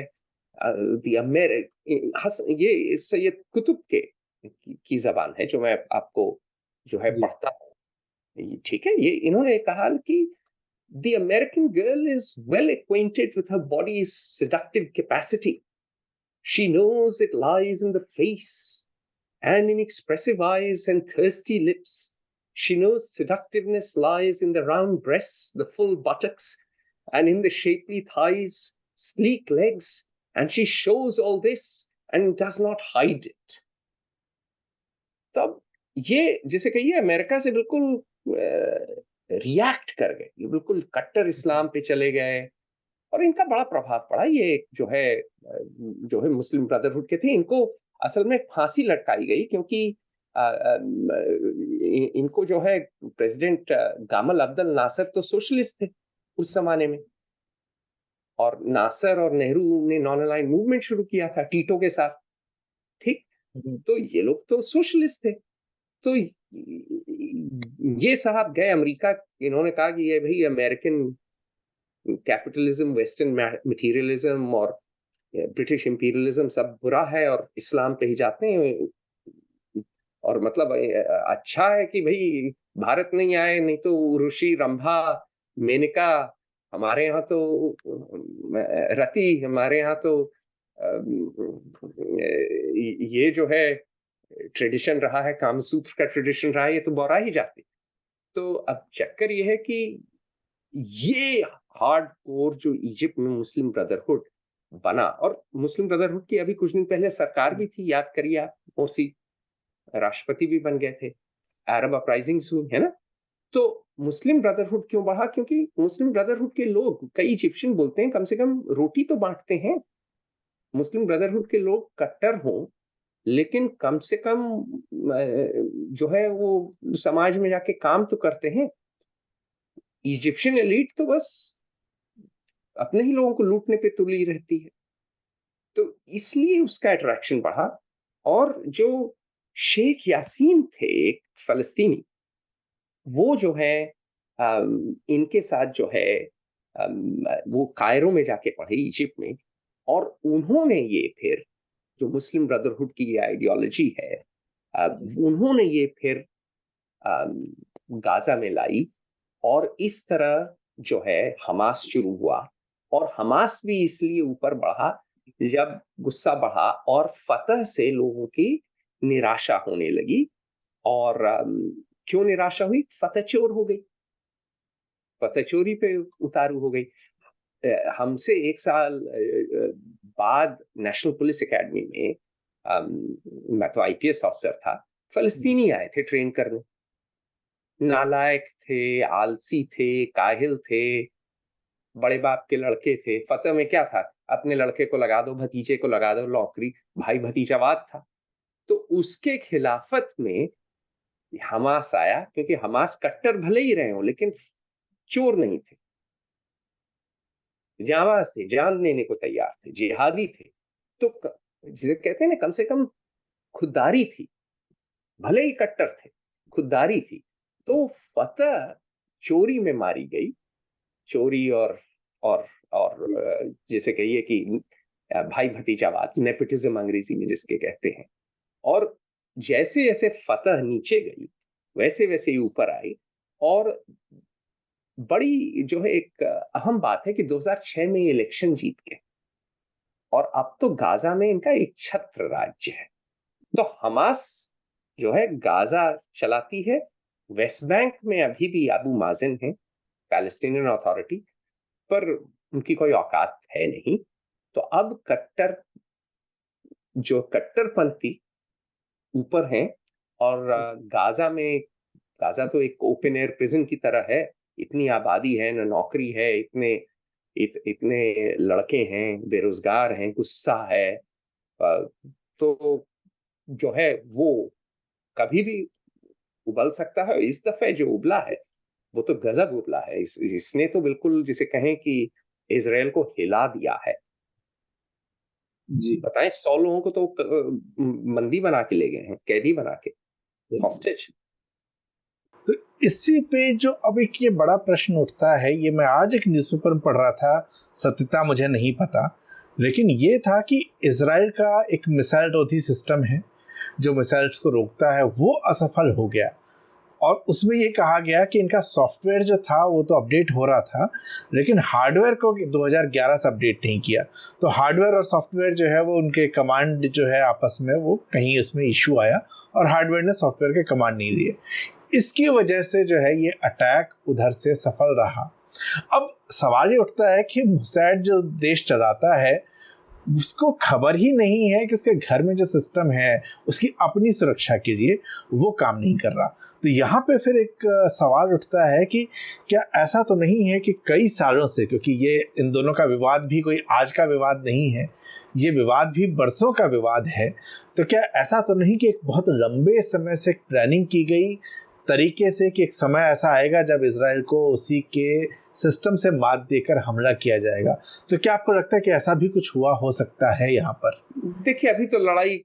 ये सैयद कुतुब की जबान है जो मैं आपको जो है पढ़ता हूँ, ठीक है। ये इन्होंने कहा कि the American girl is well acquainted with her body's seductive capacity. She knows it lies in the face and in expressive eyes and thirsty lips. She knows seductiveness lies in the round breasts, the full buttocks, and in the shapely thighs, sleek legs, and she shows all this and does not hide it. तब ये जैसे कहिए America से बिल्कुल react कर गए, ये बिल्कुल कट्टर इस्लाम पे चले गए, और इनका बड़ा प्रभाव पड़ा। ये जो है मुस्लिम ब्रदरहुड के थे, इनको असल में फांसी लटकाई गई क्योंकि इनको जो है प्रेसिडेंट गामल अब्दुल नासिर तो सोशलिस्ट थे उस जमाने में, और नासिर और नेहरू ने नॉन अलाइन मूवमेंट शुरू किया था टीटो के साथ, ठीक। तो ये लोग तो सोशलिस्ट थे। तो ये साहब गए अमेरिका, इन्होंने कहा कि ये भाई अमेरिकन कैपिटलिज्म, वेस्टर्न मटेरियलिज्म और ब्रिटिश इंपीरियलिज्म सब बुरा है और इस्लाम पे ही जाते हैं, और मतलब अच्छा है कि भाई भारत नहीं आए, नहीं तो ऋषि रंभा मेनका हमारे यहाँ तो, रति हमारे यहाँ तो, ये जो है ट्रेडिशन रहा है, कामसूत्र का ट्रेडिशन रहा है, ये तो बौरा ही जाती। तो अब चक्कर ये है कि ये हार्ड कोर जो इजिप्ट में मुस्लिम ब्रदरहुड बना, और मुस्लिम ब्रदरहुड की अभी कुछ दिन पहले सरकार भी थी, याद करिए आप, मोर्सी राष्ट्रपति भी बन गए थे, अरब अपराइजिंग्स हुई है ना। तो मुस्लिम ब्रदरहुड क्यों बढ़ा? क्योंकि मुस्लिम ब्रदरहुड के लोग, कई इजिप्शियन बोलते हैं, कम से कम रोटी तो बांटते हैं। मुस्लिम ब्रदरहुड के लोग कट्टर हों, लेकिन कम से कम जो है वो समाज में जाके काम तो करते हैं। इजिप्शियन एलीट तो बस अपने ही लोगों को लूटने पे तुली रहती है। तो इसलिए उसका अट्रैक्शन बढ़ा। और जो शेख यासीन थे, एक फलस्तीनी, वो जो है इनके साथ जो है वो कायरो में जाके पढ़े, इजिप्ट में, और उन्होंने ये फिर जो मुस्लिम ब्रदरहुड की ये आइडियोलॉजी है, उन्होंने ये फिर गाजा में लाई। और इस तरह जो है हमास शुरू हुआ। और हमास भी इसलिए ऊपर बढ़ा जब गुस्सा बढ़ा और फतह से लोगों की निराशा होने लगी। और क्यों निराशा हुई? फतह चोर हो गई, फतह चोरी पे उतारू हो गई। हमसे एक साल बाद नेशनल पुलिस एकेडमी में, मैं तो आईपीएस ऑफिसर था, फलस्तीनी आए थे ट्रेन करने। नालायक थे, आलसी थे, काहिल थे, बड़े बाप के लड़के थे। फतह में क्या था? अपने लड़के को लगा दो, भतीजे को लगा दो नौकरी, भाई भतीजावाद था। तो उसके खिलाफत में हमास आया, क्योंकि हमास कट्टर भले ही रहे हो लेकिन चोर नहीं थे, जाबाज थे, जान देने को तैयार थे, जिहादी थे। तो जिसे कहते हैं ना, कम से कम खुददारी थी, भले ही कट्टर थे, खुददारी थी। तो फतह चोरी में मारी गई। चोरी और जिसे कहिए कि भाई भतीजावाद, नेपोटिज्म अंग्रेजी में जिसके कहते हैं। और जैसे जैसे फतह नीचे गई वैसे वैसे ही ऊपर आई। और बड़ी जो है एक अहम बात है कि 2006 में ये इलेक्शन जीत गए, और अब तो गाजा में इनका एक छत्र राज्य है। तो हमास जो है गाजा चलाती है। वेस्ट बैंक में अभी भी अबू माजिन है, पैलेस्टीनियन अथॉरिटी, पर उनकी कोई औकात है नहीं। तो अब कट्टरपंथी ऊपर हैं। और गाजा तो एक ओपन एयर प्रिजन की तरह है। इतनी आबादी है, न नौकरी है, इतने लड़के हैं, बेरोजगार हैं, गुस्सा है। तो जो है वो कभी भी उबल सकता है। इस दफे जो उबला है वो तो गजब उबला है। इसने तो बिल्कुल जिसे कहें कि इजराइल को हिला दिया है। जी। बताएं, 100 लोगों को तो बंदी बना के ले गए हैं, कैदी बना के, हॉस्टेज। तो इसी पे जो अब एक ये बड़ा प्रश्न उठता है, ये मैं आज एक न्यूज़पेपर में पढ़ रहा था, सत्यता मुझे नहीं पता, लेकिन ये था कि इजराइल का एक मिसाइल रोधी सिस्टम है जो मिसाइल्स को रोकता है, वो असफल हो गया। और उसमें ये कहा गया कि इनका सॉफ्टवेयर जो था वो तो अपडेट हो रहा था, लेकिन हार्डवेयर को 2011 से अपडेट नहीं किया। तो हार्डवेयर और सॉफ्टवेयर जो है वो उनके कमांड जो है आपस में वो कहीं उसमें इशू आया, और हार्डवेयर ने सॉफ्टवेयर के कमांड नहीं लिए। इसकी वजह से जो है ये अटैक उधर से सफल रहा। अब सवाल ये उठता है कि मोसाद जो देश चलाता है उसको खबर ही नहीं है कि उसके घर में जो सिस्टम है उसकी अपनी सुरक्षा के लिए वो काम नहीं कर रहा। तो यहाँ पे फिर एक सवाल उठता है कि क्या ऐसा तो नहीं है कि कई सालों से, क्योंकि ये इन दोनों का विवाद भी कोई आज का विवाद नहीं है, ये विवाद भी बरसों का विवाद है, तो क्या ऐसा तो नहीं कि एक बहुत लंबे समय से प्लानिंग की गई तरीके से कि एक समय ऐसा आएगा जब इजराइल को उसी के सिस्टम से मात देकर हमला किया जाएगा? तो क्या आपको लगता है कि ऐसा भी कुछ हुआ हो सकता है यहाँ पर? देखिए, अभी तो लड़ाई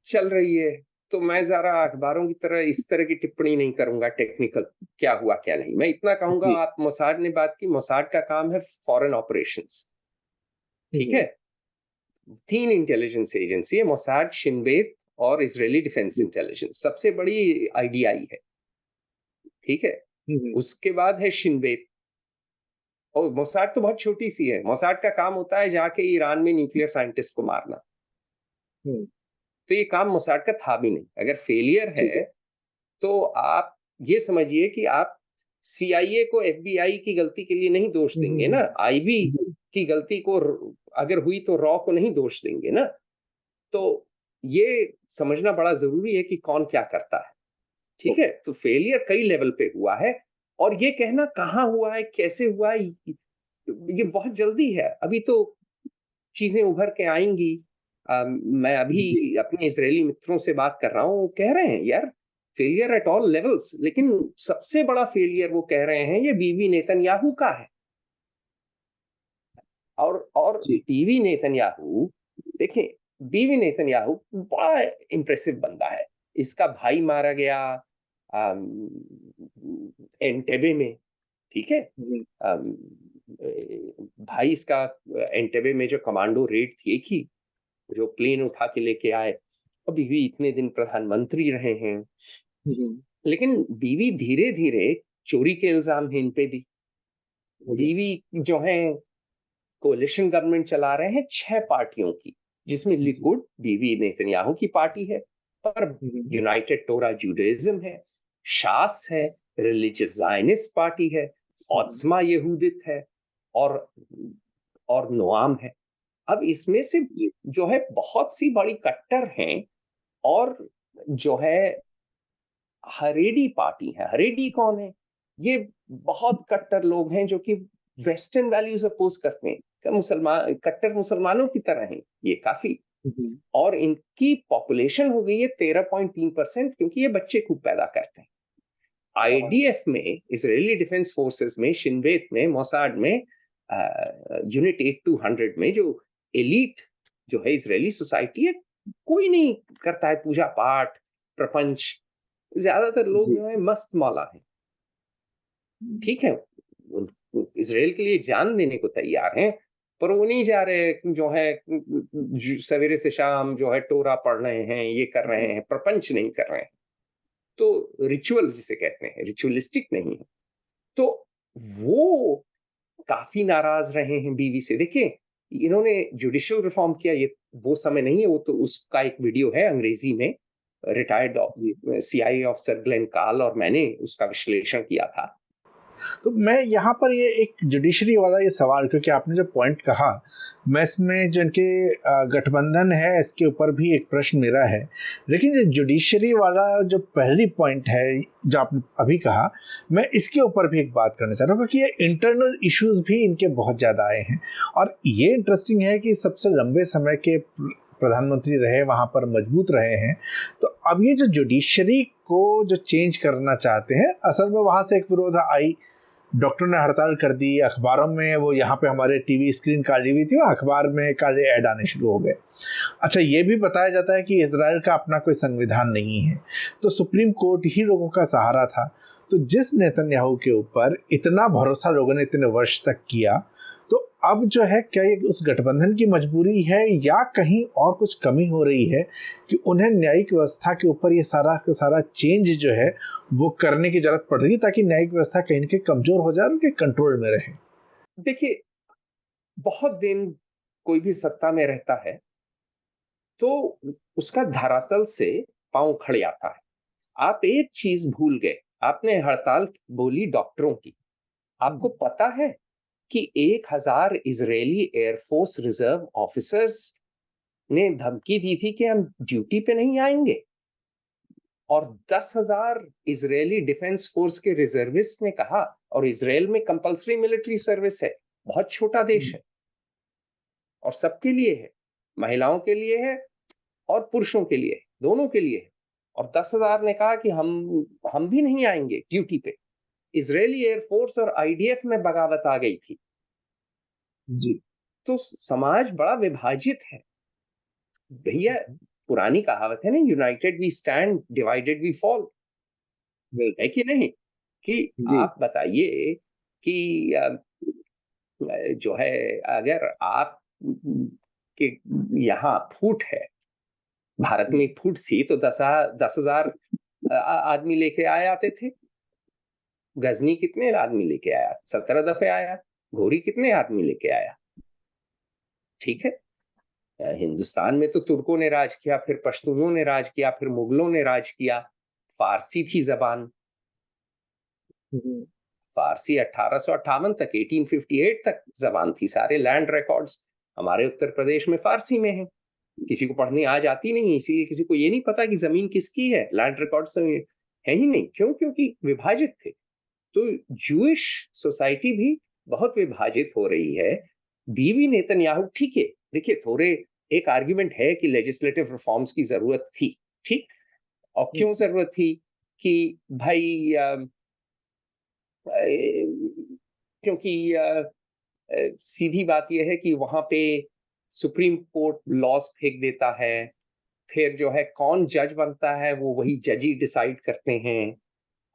चल रही है, तो मैं जरा अखबारों की तरह इस तरह की टिप्पणी नहीं करूंगा टेक्निकल, क्या हुआ क्या नहीं। मैं इतना कहूंगा, आप मोसाद ने बात की, मोसाद का काम है फॉरेन ऑपरेशंस, ठीक है। 3 इंटेलिजेंस एजेंसी है, मोसाद, शिन बेत और इजरायली डिफेंस इंटेलिजेंस। सबसे बड़ी आईडीआई है, ठीक है। उसके बाद है शिन बेत, और मोसाद तो बहुत छोटी सी है। मोसाद का काम होता है जाके ईरान में न्यूक्लियर साइंटिस्ट को मारना। हम्म, तो ये काम मोसाद का था भी नहीं। अगर फेलियर ठीक है तो आप ये समझिए कि आप सीआईए को एफबीआई की गलती के लिए नहीं दोष है। देंगे ना, आईबी जी की गलती को अगर हुई तो रॉ को नहीं दोष देंगे ना। तो ये समझना बड़ा जरूरी है कि कौन क्या करता है। ठीक है, तो फेलियर कई लेवल पे हुआ है, और ये कहना कहाँ हुआ है, कैसे हुआ है, ये बहुत जल्दी है। अभी तो चीजें उभर के आएंगी। मैं जी अभी अपने इजरायली मित्रों से बात कर रहा हूँ, वो कह रहे हैं यार फेलियर एट ऑल लेवल्स, लेकिन सबसे बड़ा फेलियर वो कह रहे हैं ये बीवी नेतन्याहू का है। और जी बीवी नेतन्याहू, देखें, बीवी नेतन्याहू बड़ा इंप्रेसिव बंदा है। इसका भाई मारा गया एंटेबे में। ठीक है, हम्म, अम, भाई इसका एंटेबे में जो कमांडो रेड थी, एक ही जो प्लेन उठा के लेके आए। अभी भी इतने दिन प्रधानमंत्री रहे हैं, हम्म, लेकिन बीवी धीरे धीरे, चोरी के इल्जाम है इन पे भी। हम्म, बीवी जो है कोalition गवर्नमेंट चला रहे हैं 6 पार्टियों की, जिसमें जी लिकुड बीवी नेतन्याहू की पार्टी है, और हम्म, यूनाइटेड टोरा जुडाइज्म है, शास है, रिलीजियस जायनिस्ट पार्टी है, हम्म, ओत्समा यहूदित है, और और नोआम है। अब इसमें से जी जो है बहुत सी बड़ी कट्टर हैं, और जो है हरेडी पार्टी है। हरेडी कौन है? ये बहुत कट्टर लोग हैं जो कि वेस्टर्न वैल्यूज अपोज करते हैं, मुसलमान, कट्टर मुसलमानों की तरह हैं ये काफी। हम्म, और इनकी पॉपुलेशन हो गई है 13.3%, क्योंकि ये बच्चे खूब पैदा करते हैं। हाँ, आईडीएफ में, इसराइली डिफेंस फोर्सेस में, शिनबेत में, मोसाड में, यूनिट 8200 में, जो एलीट जो है इसराइली सोसाइटी है, कोई नहीं करता है पूजा पाठ, प्रपंच। ज्यादातर लोग जी जो है मस्त मौला है। ठीक है, इसराइल के लिए जान देने को तैयार हैं, पर वो नहीं जा रहे जो है सवेरे से शाम जो है टोरा पढ़ रहे हैं, ये कर रहे हैं, प्रपंच नहीं कर रहे हैं। तो रिचुअल जिसे कहते हैं, रिचुअलिस्टिक नहीं है। तो वो काफी नाराज रहे हैं बीवी से। देखिए, इन्होंने जुडिशियल रिफॉर्म किया, ये वो समय नहीं है, वो तो उसका एक वीडियो है अंग्रेजी में, रिटायर्ड जी सीआईए ऑफिसर ग्लेन कार्ल और मैंने उसका विश्लेषण किया था। तो मैं यहाँ पर ये एक जुडिशरी वाला ये सवाल, क्योंकि आपने जो पॉइंट कहा, मैं इसमें जो इनके गठबंधन है इसके ऊपर भी एक प्रश्न मेरा है। लेकिन जो जुडिशरी वाला जो पहली पॉइंट है जो आपने अभी कहा, मैं इसके ऊपर भी एक बात करना चाह रहा हूँ, क्योंकि ये इंटरनल इश्यूज भी इनके बहुत ज़्यादा आए हैं। और ये इंटरेस्टिंग है कि सबसे लंबे समय के प्रधानमंत्री रहे, वहाँ पर मजबूत रहे हैं। तो अब ये जो जुडिशरी को जो चेंज करना चाहते हैं, असल में वहाँ से एक विरोध आई, डॉक्टर ने हड़ताल कर दी, अखबारों में वो, यहाँ पे हमारे टीवी स्क्रीन काली हुई थी, वो अखबार में काले ऐड आने शुरू हो गए। अच्छा, ये भी बताया जाता है कि इजराइल का अपना कोई संविधान नहीं है, तो सुप्रीम कोर्ट ही लोगों का सहारा था। तो जिस नेतन्याहू के ऊपर इतना भरोसा लोगों ने इतने वर्ष तक किया, तो अब जो है, क्या ये उस गठबंधन की मजबूरी है या कहीं और कुछ कमी हो रही है कि उन्हें न्यायिक व्यवस्था के ऊपर ये सारा का सारा चेंज जो है वो करने की जरूरत पड़ रही है, ताकि न्यायिक व्यवस्था कहीं ना कहीं कमजोर हो जाए और उनके कंट्रोल में रहे? देखिए, बहुत दिन कोई भी सत्ता में रहता है तो उसका धरातल से पांव खड़े आता है। आप एक चीज भूल गए, आपने हड़ताल बोली डॉक्टरों की। आपको पता है कि 1000 इजरायली एयरफोर्स रिजर्व ऑफिसर्स ने धमकी दी थी कि हम ड्यूटी पे नहीं आएंगे, और 10,000 इजरायली डिफेंस फोर्स के रिजर्विस्ट ने कहा, और इसराइल में कंपल्सरी मिलिट्री सर्विस है, बहुत छोटा देश है और सबके लिए है, महिलाओं के लिए है और पुरुषों के लिए, दोनों के लिए है। और 10,000 ने कहा कि हम भी नहीं आएंगे ड्यूटी पे। इजरायली एयरफोर्स और आईडीएफ में बगावत आ गई थी। जी तो समाज बड़ा विभाजित है भैया। पुरानी कहावत है ना, united we stand, divided we fall, है कि नहीं? कि जी आप बताइए कि जो है, अगर आप के यहाँ फूट है, भारत में एक फूट थी, तो 10,000 आदमी लेके आए आते थे। गजनी कितने आदमी लेके आया? 17 दफे आया। घोरी कितने आदमी लेके आया? ठीक है, हिंदुस्तान में तो तुर्कों ने राज किया, फिर पश्तूनों ने राज किया, फिर मुगलों ने राज किया। फारसी थी जबान, फारसी 1858 तक, 1858 तक जबान थी। सारे लैंड रिकॉर्ड्स हमारे उत्तर प्रदेश में फारसी में हैं। किसी को पढ़नी आज आती नहीं, इसीलिए किसी को ये नहीं पता कि जमीन किसकी है, लैंड रिकॉर्ड्स है ही नहीं। क्यों? क्योंकि विभाजित थे। तो जूइश सोसाइटी भी बहुत विभाजित हो रही है। बीवी नेतन्याहू, ठीक है, देखिए थोड़े एक आर्ग्यूमेंट है कि लेजिस्लेटिव रिफॉर्म्स की जरूरत थी, ठीक। और क्यों जरूरत थी? कि भाई क्योंकि सीधी बात यह है कि वहां पे सुप्रीम कोर्ट लॉज फेंक देता है, फिर जो है कौन जज बनता है वो वही जज ही डिसाइड करते हैं।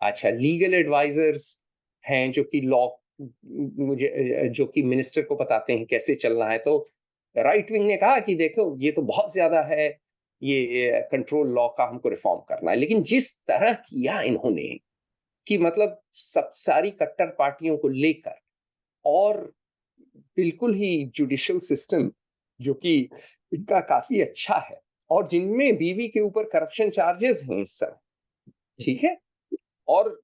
अच्छा, लीगल एडवाइजर्स हैं जो कि लॉ मुझे जो कि मिनिस्टर को बताते हैं कैसे चलना है। तो राइट विंग ने कहा कि देखो ये तो बहुत ज्यादा है, ये कंट्रोल लॉ का हमको रिफॉर्म करना है। लेकिन जिस तरह किया इन्होंने कि मतलब सब सारी कट्टर पार्टियों को लेकर, और बिल्कुल ही जुडिशियल सिस्टम जो कि इनका काफी अच्छा है, और जिनमें बीवी के ऊपर करप्शन चार्जेस हैं इस समय, ठीक है, और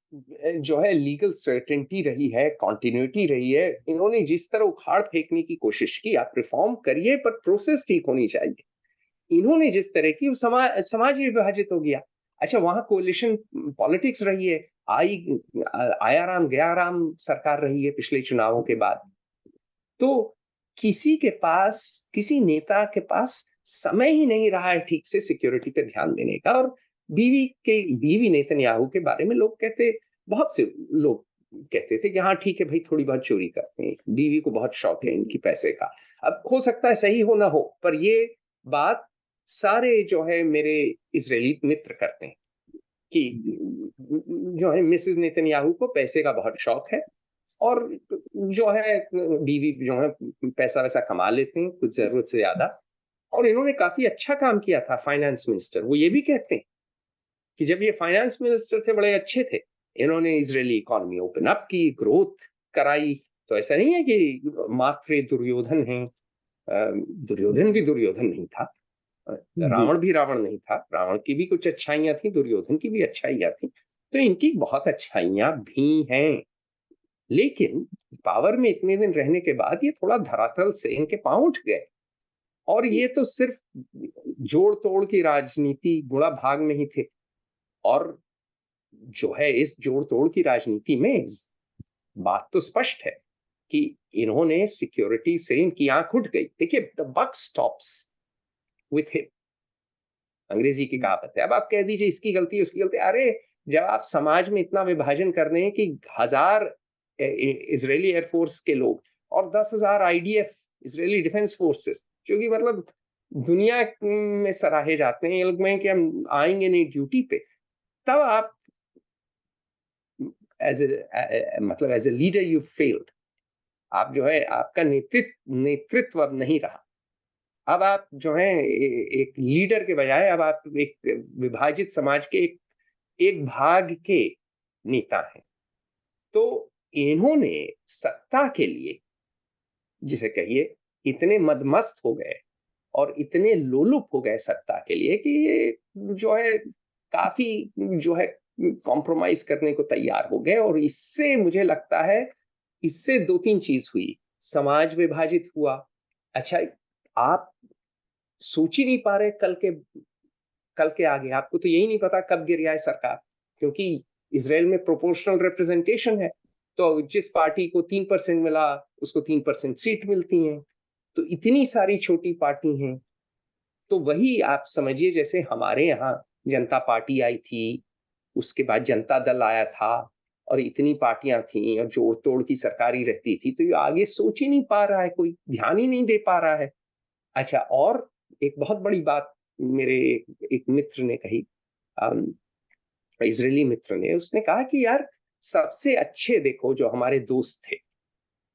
जो है लीगल सर्टेनिटी रही है, कॉन्टिन्यूटी रही है। इन्होंने जिस तरह उखाड़ फेंकने की कोशिश की, आप रिफॉर्म करिए पर प्रोसेस ठीक होनी चाहिए। इन्होंने जिस तरह की, समाज विभाजित हो गया। अच्छा, वहां कोलिशन पॉलिटिक्स रही है, आया राम गया राम सरकार रही है पिछले चुनावों के बाद। तो किसी के पास, किसी नेता के पास समय ही नहीं रहा है ठीक से सिक्योरिटी पे ध्यान देने का। और बीवी नेतन्याहू के बारे में लोग कहते, बहुत से लोग कहते थे कि हाँ ठीक है भाई, थोड़ी बहुत चोरी करते हैं, बीवी को बहुत शौक है इनकी पैसे का। अब हो सकता है सही हो ना हो, पर ये बात सारे जो है मेरे इजरायली मित्र करते हैं कि जो है मिसेस नेतन्याहू को पैसे का बहुत शौक है, और जो है बीवी जो है पैसा वैसा कमा लेते हैं कुछ जरूरत से ज्यादा। और इन्होंने काफी अच्छा काम किया था फाइनेंस मिनिस्टर। वो ये भी कहते हैं कि जब ये फाइनेंस मिनिस्टर थे बड़े अच्छे थे, इन्होंने इजरायली इकोनॉमी ओपन अप की, ग्रोथ कराई। तो ऐसा नहीं है कि मात्र दुर्योधन है, दुर्योधन भी दुर्योधन नहीं था, रावण भी रावण नहीं था। रावण की भी कुछ अच्छाइयां थी, दुर्योधन की भी अच्छाइयां थी। तो इनकी बहुत अच्छाइयां भी हैं, लेकिन पावर में इतने दिन रहने के बाद ये थोड़ा धरातल से इनके पांव उठ गए। और ये तो सिर्फ जोड़ तोड़ की राजनीति, गुणा भाग में ही थे। और जो है इस जोड़ तोड़ की राजनीति में बात तो स्पष्ट है कि इन्होंने सिक्योरिटी से इनकी आंख उठ गई। देखिए, the buck stops with him, अंग्रेजी की कहावत है। अब आप कह दीजिए इसकी गलती उसकी गलती, अरे जब आप समाज में इतना विभाजन कर रहे हैं कि 1000 इजरायली एयरफोर्स के लोग और 10,000 आईडीएफ, इजरायली डिफेंस फोर्सेस, जो कि मतलब दुनिया में सराहे जाते हैं, ये लोग में कि हम आएंगे नहीं ड्यूटी पे, तब आप मतलब as a leader you failed. आप जो है, आपका नेतृत्व अब नहीं रहा। अब आप जो है एक लीडर के बजाय अब आप एक विभाजित समाज के एक भाग के नेता हैं। तो इन्होंने सत्ता के लिए, जिसे कहिए, इतने मदमस्त हो गए और इतने लोलुप हो गए सत्ता के लिए कि ये जो है काफी जो है कॉम्प्रोमाइज करने को तैयार हो गए। और इससे मुझे लगता है, इससे 2-3 चीज हुई। समाज विभाजित हुआ। अच्छा, आप सोच ही नहीं पा रहे कल के आगे, आपको तो यही नहीं पता कब गिर जाए सरकार, क्योंकि इसराइल में प्रोपोर्शनल रिप्रेजेंटेशन है। तो जिस पार्टी को 3% मिला उसको 3% सीट मिलती हैं। तो इतनी सारी छोटी पार्टी हैं। तो वही आप समझिए जैसे हमारे यहाँ जनता पार्टी आई थी, उसके बाद जनता दल आया था, और इतनी पार्टियां थी और जोड़ तोड़ की सरकारी रहती थी। तो ये आगे सोच ही नहीं पा रहा है, कोई ध्यान ही नहीं दे पा रहा है। अच्छा, और एक बहुत बड़ी बात मेरे एक मित्र ने कही, इजरायली मित्र ने, उसने कहा कि यार सबसे अच्छे देखो जो हमारे दोस्त थे,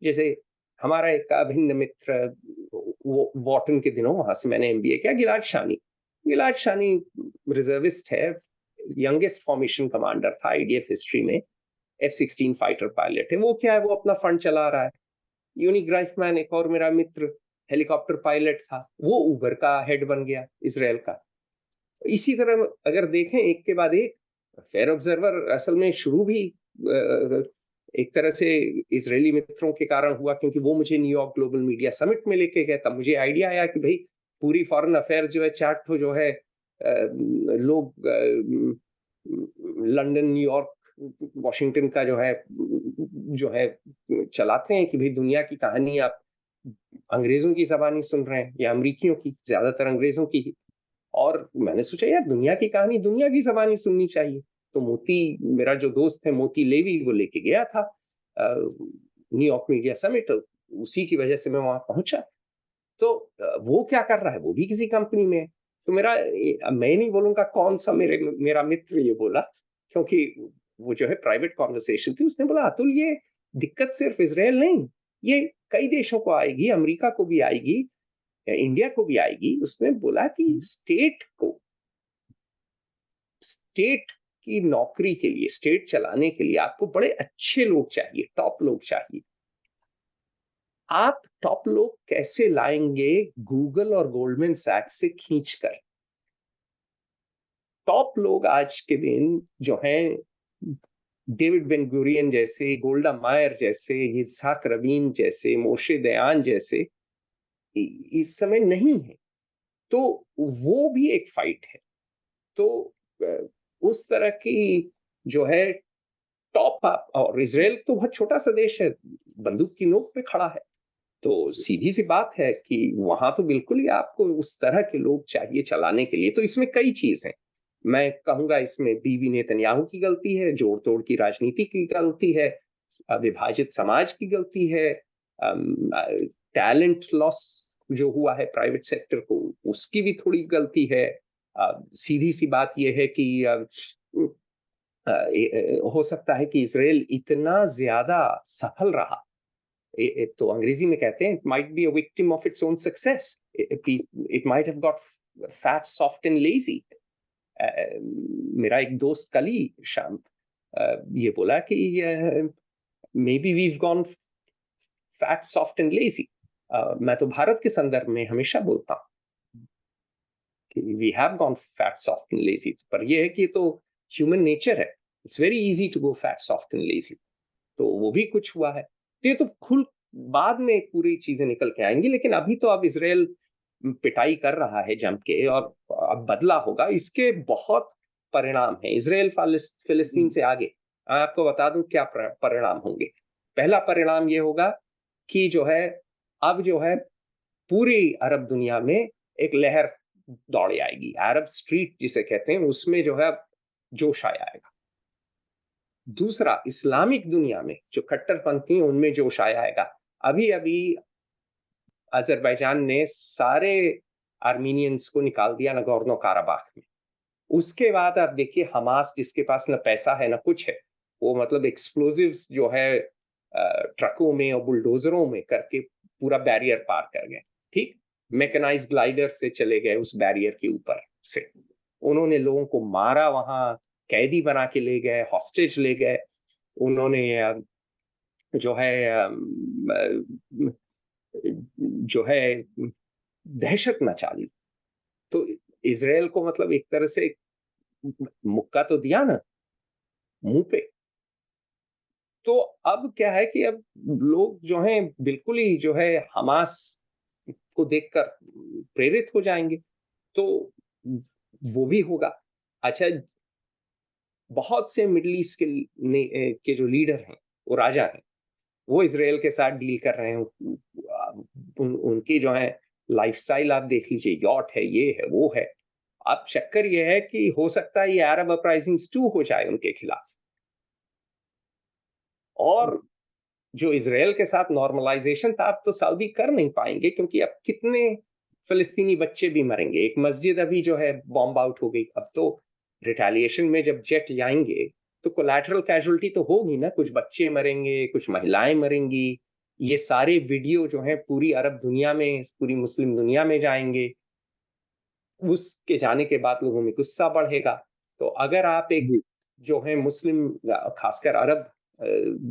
जैसे हमारा एक अभिन्न मित्र, वो वॉटन के दिनों वहां से मैंने एमबीए किया, गिलाद शानी रिजर्विस्ट है, यंगेस्ट फॉर्मेशन कमांडर था आईडीएफ हिस्ट्री में, F-16 फाइटर पायलट है। वो क्या है, वो अपना फंड चला रहा है। यूनी ग्राइफमैन, एक और मेरा मित्र हेलीकॉप्टर पायलट था, वो उबर का हेड बन गया इसराइल का। इसी तरह अगर देखें एक के बाद एक, फेयर ऑब्जर्वर असल में शुरू भी एक तरह से इजरायली मित्रों के कारण हुआ, क्योंकि वो मुझे न्यूयॉर्क ग्लोबल मीडिया समिट में लेके गए। तब मुझे आइडिया आया कि भाई पूरी फॉरेन अफेयर जो है चार्ट तो जो है लोग लंदन, न्यूयॉर्क, वॉशिंगटन का जो है चलाते हैं कि भाई दुनिया की कहानी आप अंग्रेजों की जबानी सुन रहे हैं या अमरीकियों की, ज्यादातर अंग्रेजों की। और मैंने सोचा यार दुनिया की कहानी दुनिया की जबानी सुननी चाहिए। तो मोती, मेरा जो दोस्त है मोती लेवी, वो लेके गया था न्यूयॉर्क मीडिया समिट, उसी की वजह से मैं वहां पहुंचा। तो वो क्या कर रहा है, वो भी किसी कंपनी में है। तो मैं नहीं बोलूंगा कौन सा मेरा मित्र ये बोला, क्योंकि वो जो है प्राइवेट कॉन्वर्सेशन थी। उसने बोला अतुल ये दिक्कत सिर्फ इसराइल नहीं, ये कई देशों को आएगी, अमेरिका को भी आएगी, इंडिया को भी आएगी। उसने बोला कि स्टेट की नौकरी के लिए, स्टेट चलाने के लिए आपको बड़े अच्छे लोग चाहिए, टॉप लोग चाहिए। आप टॉप लोग कैसे लाएंगे? गूगल और गोल्डमैन सैक्स से खींचकर। टॉप लोग आज के दिन जो हैं, डेविड बेन गुरियन जैसे, गोल्डा मायर जैसे, yitzhak रबीन जैसे, मोशे दयान जैसे इस समय नहीं है। तो वो भी एक फाइट है। तो उस तरह की जो है टॉप अप, और इसराइल तो बहुत छोटा सा देश है, बंदूक की नोक पे खड़ा है। तो सीधी सी बात है कि वहां तो बिल्कुल ही आपको उस तरह के लोग चाहिए चलाने के लिए। तो इसमें कई चीज हैं। मैं कहूंगा इसमें बीबी नेतन्याहू की गलती है, जोड़ तोड़ की राजनीति की गलती है, विभाजित समाज की गलती है, टैलेंट लॉस जो हुआ है प्राइवेट सेक्टर को, उसकी भी थोड़ी गलती है। सीधी सी बात यह है कि हो सकता है कि इसराइल इतना ज्यादा सफल रहा, तो अंग्रेजी में कहते हैं, it might be a victim of its own success. It might have got fat, soft and lazy. मेरा एक दोस्त कल ही शाम ये बोला कि maybe we've gone fat, soft and lazy. मैं तो भारत के संदर्भ में हमेशा बोलता हूँ कि we have gone fat, soft and lazy. पर ये है कि ये तो human nature है. It's very easy to go fat, soft and lazy. तो वो भी कुछ हुआ है। तो ये तो खुल बाद में पूरी चीजें निकल के आएंगी, लेकिन अभी तो अब इसराइल पिटाई कर रहा है जम के, और अब बदला होगा। इसके बहुत परिणाम हैं इसराइल फिलिस्तीन से आगे। मैं आपको बता दूं क्या परिणाम होंगे। पहला परिणाम ये होगा कि जो है अब जो है पूरी अरब दुनिया में एक लहर दौड़ आएगी, अरब स्ट्रीट जिसे कहते हैं, उसमें जो है जोश आएगा। दूसरा, इस्लामिक दुनिया में जो कट्टरपंथी हैं उनमें जोश आएगा। अभी अभी अजरबैजान ने सारे आर्मीनियंस को निकाल दिया नगोर्नो काराबाख में। उसके बाद आप देखिए हमास, जिसके पास न पैसा है न कुछ है, वो मतलब एक्सप्लोजिव्स जो है ट्रकों में और बुलडोजरों में करके पूरा बैरियर पार कर गए। ठीक, मैकेनाइज्ड ग्लाइडर से चले गए उस बैरियर के ऊपर से। उन्होंने लोगों को मारा, वहां कैदी बना के ले गए, हॉस्टेज ले गए। उन्होंने जो है दहशत मचा दी। तो इसराइल को मतलब एक तरह से मुक्का तो दिया ना मुंह पे। तो अब क्या है कि अब लोग जो हैं बिल्कुल ही जो है हमास को देखकर प्रेरित हो जाएंगे। तो वो भी होगा। अच्छा, बहुत से मिडिल ईस्ट के जो लीडर हैं, वो राजा हैं, वो इसराइल के साथ डील कर रहे हैं। उनकी जो है लाइफस्टाइल आप देख लीजिए, यॉट है, ये है, वो है। अब चक्कर ये है कि हो सकता है ये अरब अपराइजिंग्स 2 हो जाए उनके खिलाफ, और जो इसराइल के साथ नॉर्मलाइजेशन था अब तो सऊदी कर नहीं पाएंगे, क्योंकि अब कितने फिलिस्तीनी बच्चे भी मरेंगे। एक मस्जिद अभी जो है बॉम्ब आउट हो गई। अब तो रिटेलिएशन में जब जेट जाएंगे तो कोलैटरल कैजुअलिटी तो होगी ना, कुछ बच्चे मरेंगे, कुछ महिलाएं मरेंगी। ये सारे वीडियो जो हैं पूरी अरब दुनिया में, पूरी मुस्लिम दुनिया में जाएंगे। उसके जाने के बाद लोगों में गुस्सा बढ़ेगा। तो अगर आप एक जो है मुस्लिम, खासकर अरब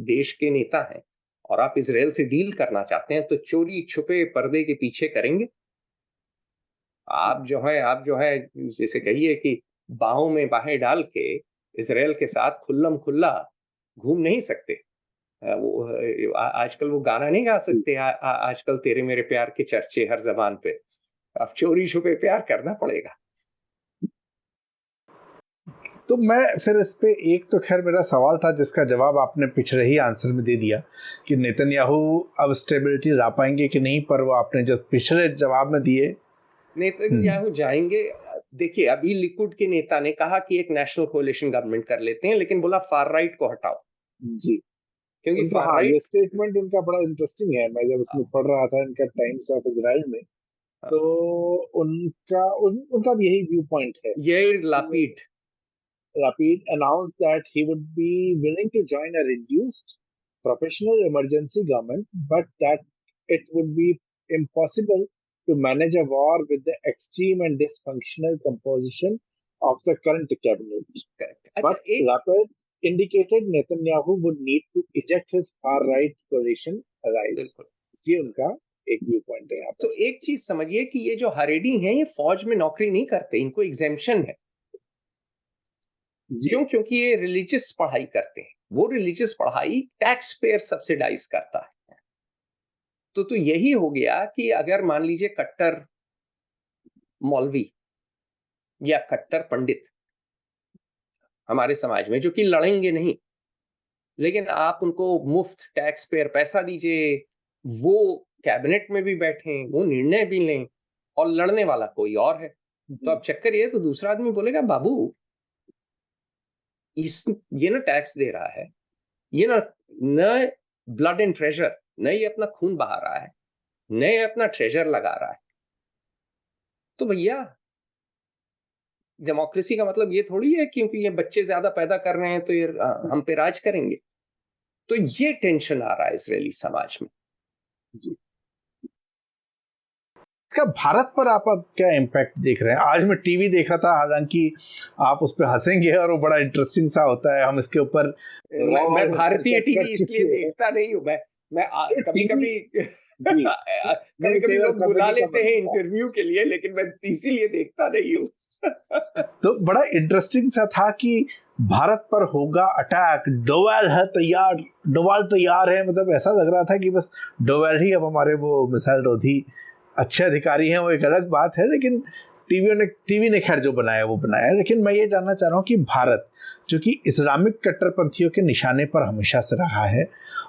देश के नेता हैं, और आप इसराइल से डील करना चाहते हैं तो चोरी छुपे पर्दे के पीछे करेंगे। आप जो है जैसे कहिए कि बाहों में बाहें डाल के इसराइल के साथ खुल्लम खुल्ला घूम नहीं सकते। आजकल वो गाना नहीं गा सकते, आजकल तेरे मेरे प्यार के चर्चे हर जबान पे। अब चोरी छुपे प्यार करना पड़ेगा। तो मैं फिर इस पे एक तो खैर मेरा सवाल था जिसका जवाब आपने पिछले ही आंसर में दे दिया कि नेतन्याहू अब स्टेबिलिटी ला पाएंगे कि नहीं, पर वो आपने जो पिछले जवाब में दिए नेतन्याहू जाएंगे। देखिए, अभी लिकुड के नेता ने कहा कि एक नेशनल कोalition गवर्नमेंट कर लेते हैं, लेकिन बोला फार राइट को हटाओ। जी, क्योंकि उनका फार राइट, ये स्टेटमेंट उनका बड़ा इंटरेस्टिंग है। मैं जब उसमें पढ़ रहा था इनका टाइम्स ऑफ इजराइल में, तो उनका भी यही व्यू पॉइंट है। Yair Lapid Lapid announced that he would be willing to join a reduced professional emergency government, but that it would be impossible to manage a war with the extreme and dysfunctional composition of the current cabinet. But Lapid indicated Netanyahu would need to eject his far-right coalition allies. ये उनका एक view point है यहाँ पर। तो एक चीज समझिए कि ये जो हरेडी हैं, ये फौज में नौकरी नहीं करते, इनको एग्जेम्पशन है। क्यों? क्योंकि ये रिलीजियस पढ़ाई करते हैं। वो रिलीजियस पढ़ाई टैक्स पेयर सब्सिडाइज करता है। तो यही हो गया कि अगर मान लीजिए कट्टर मौलवी या कट्टर पंडित हमारे समाज में जो कि लड़ेंगे नहीं, लेकिन आप उनको मुफ्त टैक्स पेयर पैसा दीजिए, वो कैबिनेट में भी बैठे, वो निर्णय भी लें, और लड़ने वाला कोई और है। तो अब चक्कर ये, तो दूसरा आदमी बोलेगा बाबू ये ना टैक्स दे रहा है, ये न ब्लड एंड ट्रेजर, न ये अपना खून बहा रहा है, न ये अपना ट्रेजर लगा रहा है। तो भैया डेमोक्रेसी का मतलब ये थोड़ी है क्योंकि ये बच्चे ज्यादा पैदा कर रहे हैं तो ये हम पे राज करेंगे। तो ये टेंशन आ रहा है इजरायली समाज में। जी, इसका भारत पर आप अब क्या इम्पैक्ट देख रहे हैं? आज मैं टीवी देख रहा था, हालांकि आप उस पर हंसेंगे और वो बड़ा इंटरेस्टिंग सा होता है। हम इसके ऊपर मैं भारतीय टीवी इसलिए देखता नहीं हूँ। मैं कभी लोग बुला लेते हैं इंटरव्यू के लिए, लेकिन मैं इसीलिए देखता नहीं हूँ। तो बड़ा इंटरेस्टिंग सा था कि भारत पर होगा अटैक, डोवाल है तैयार, डोवाल तैयार है। मतलब ऐसा लग रहा था कि बस डोवाल ही अब हमारे वो मिसाइल रोधी अच्छे अधिकारी हैं, वो एक अलग बात है। लेकिन टीवी ने खैर जो बनाया वो बनाया। लेकिन मैं ये जानना चाह रहा हूँ कि भारत जो कि इस्लामिक कट्टरपंथियों के निशाने पर हमेशा से रहा है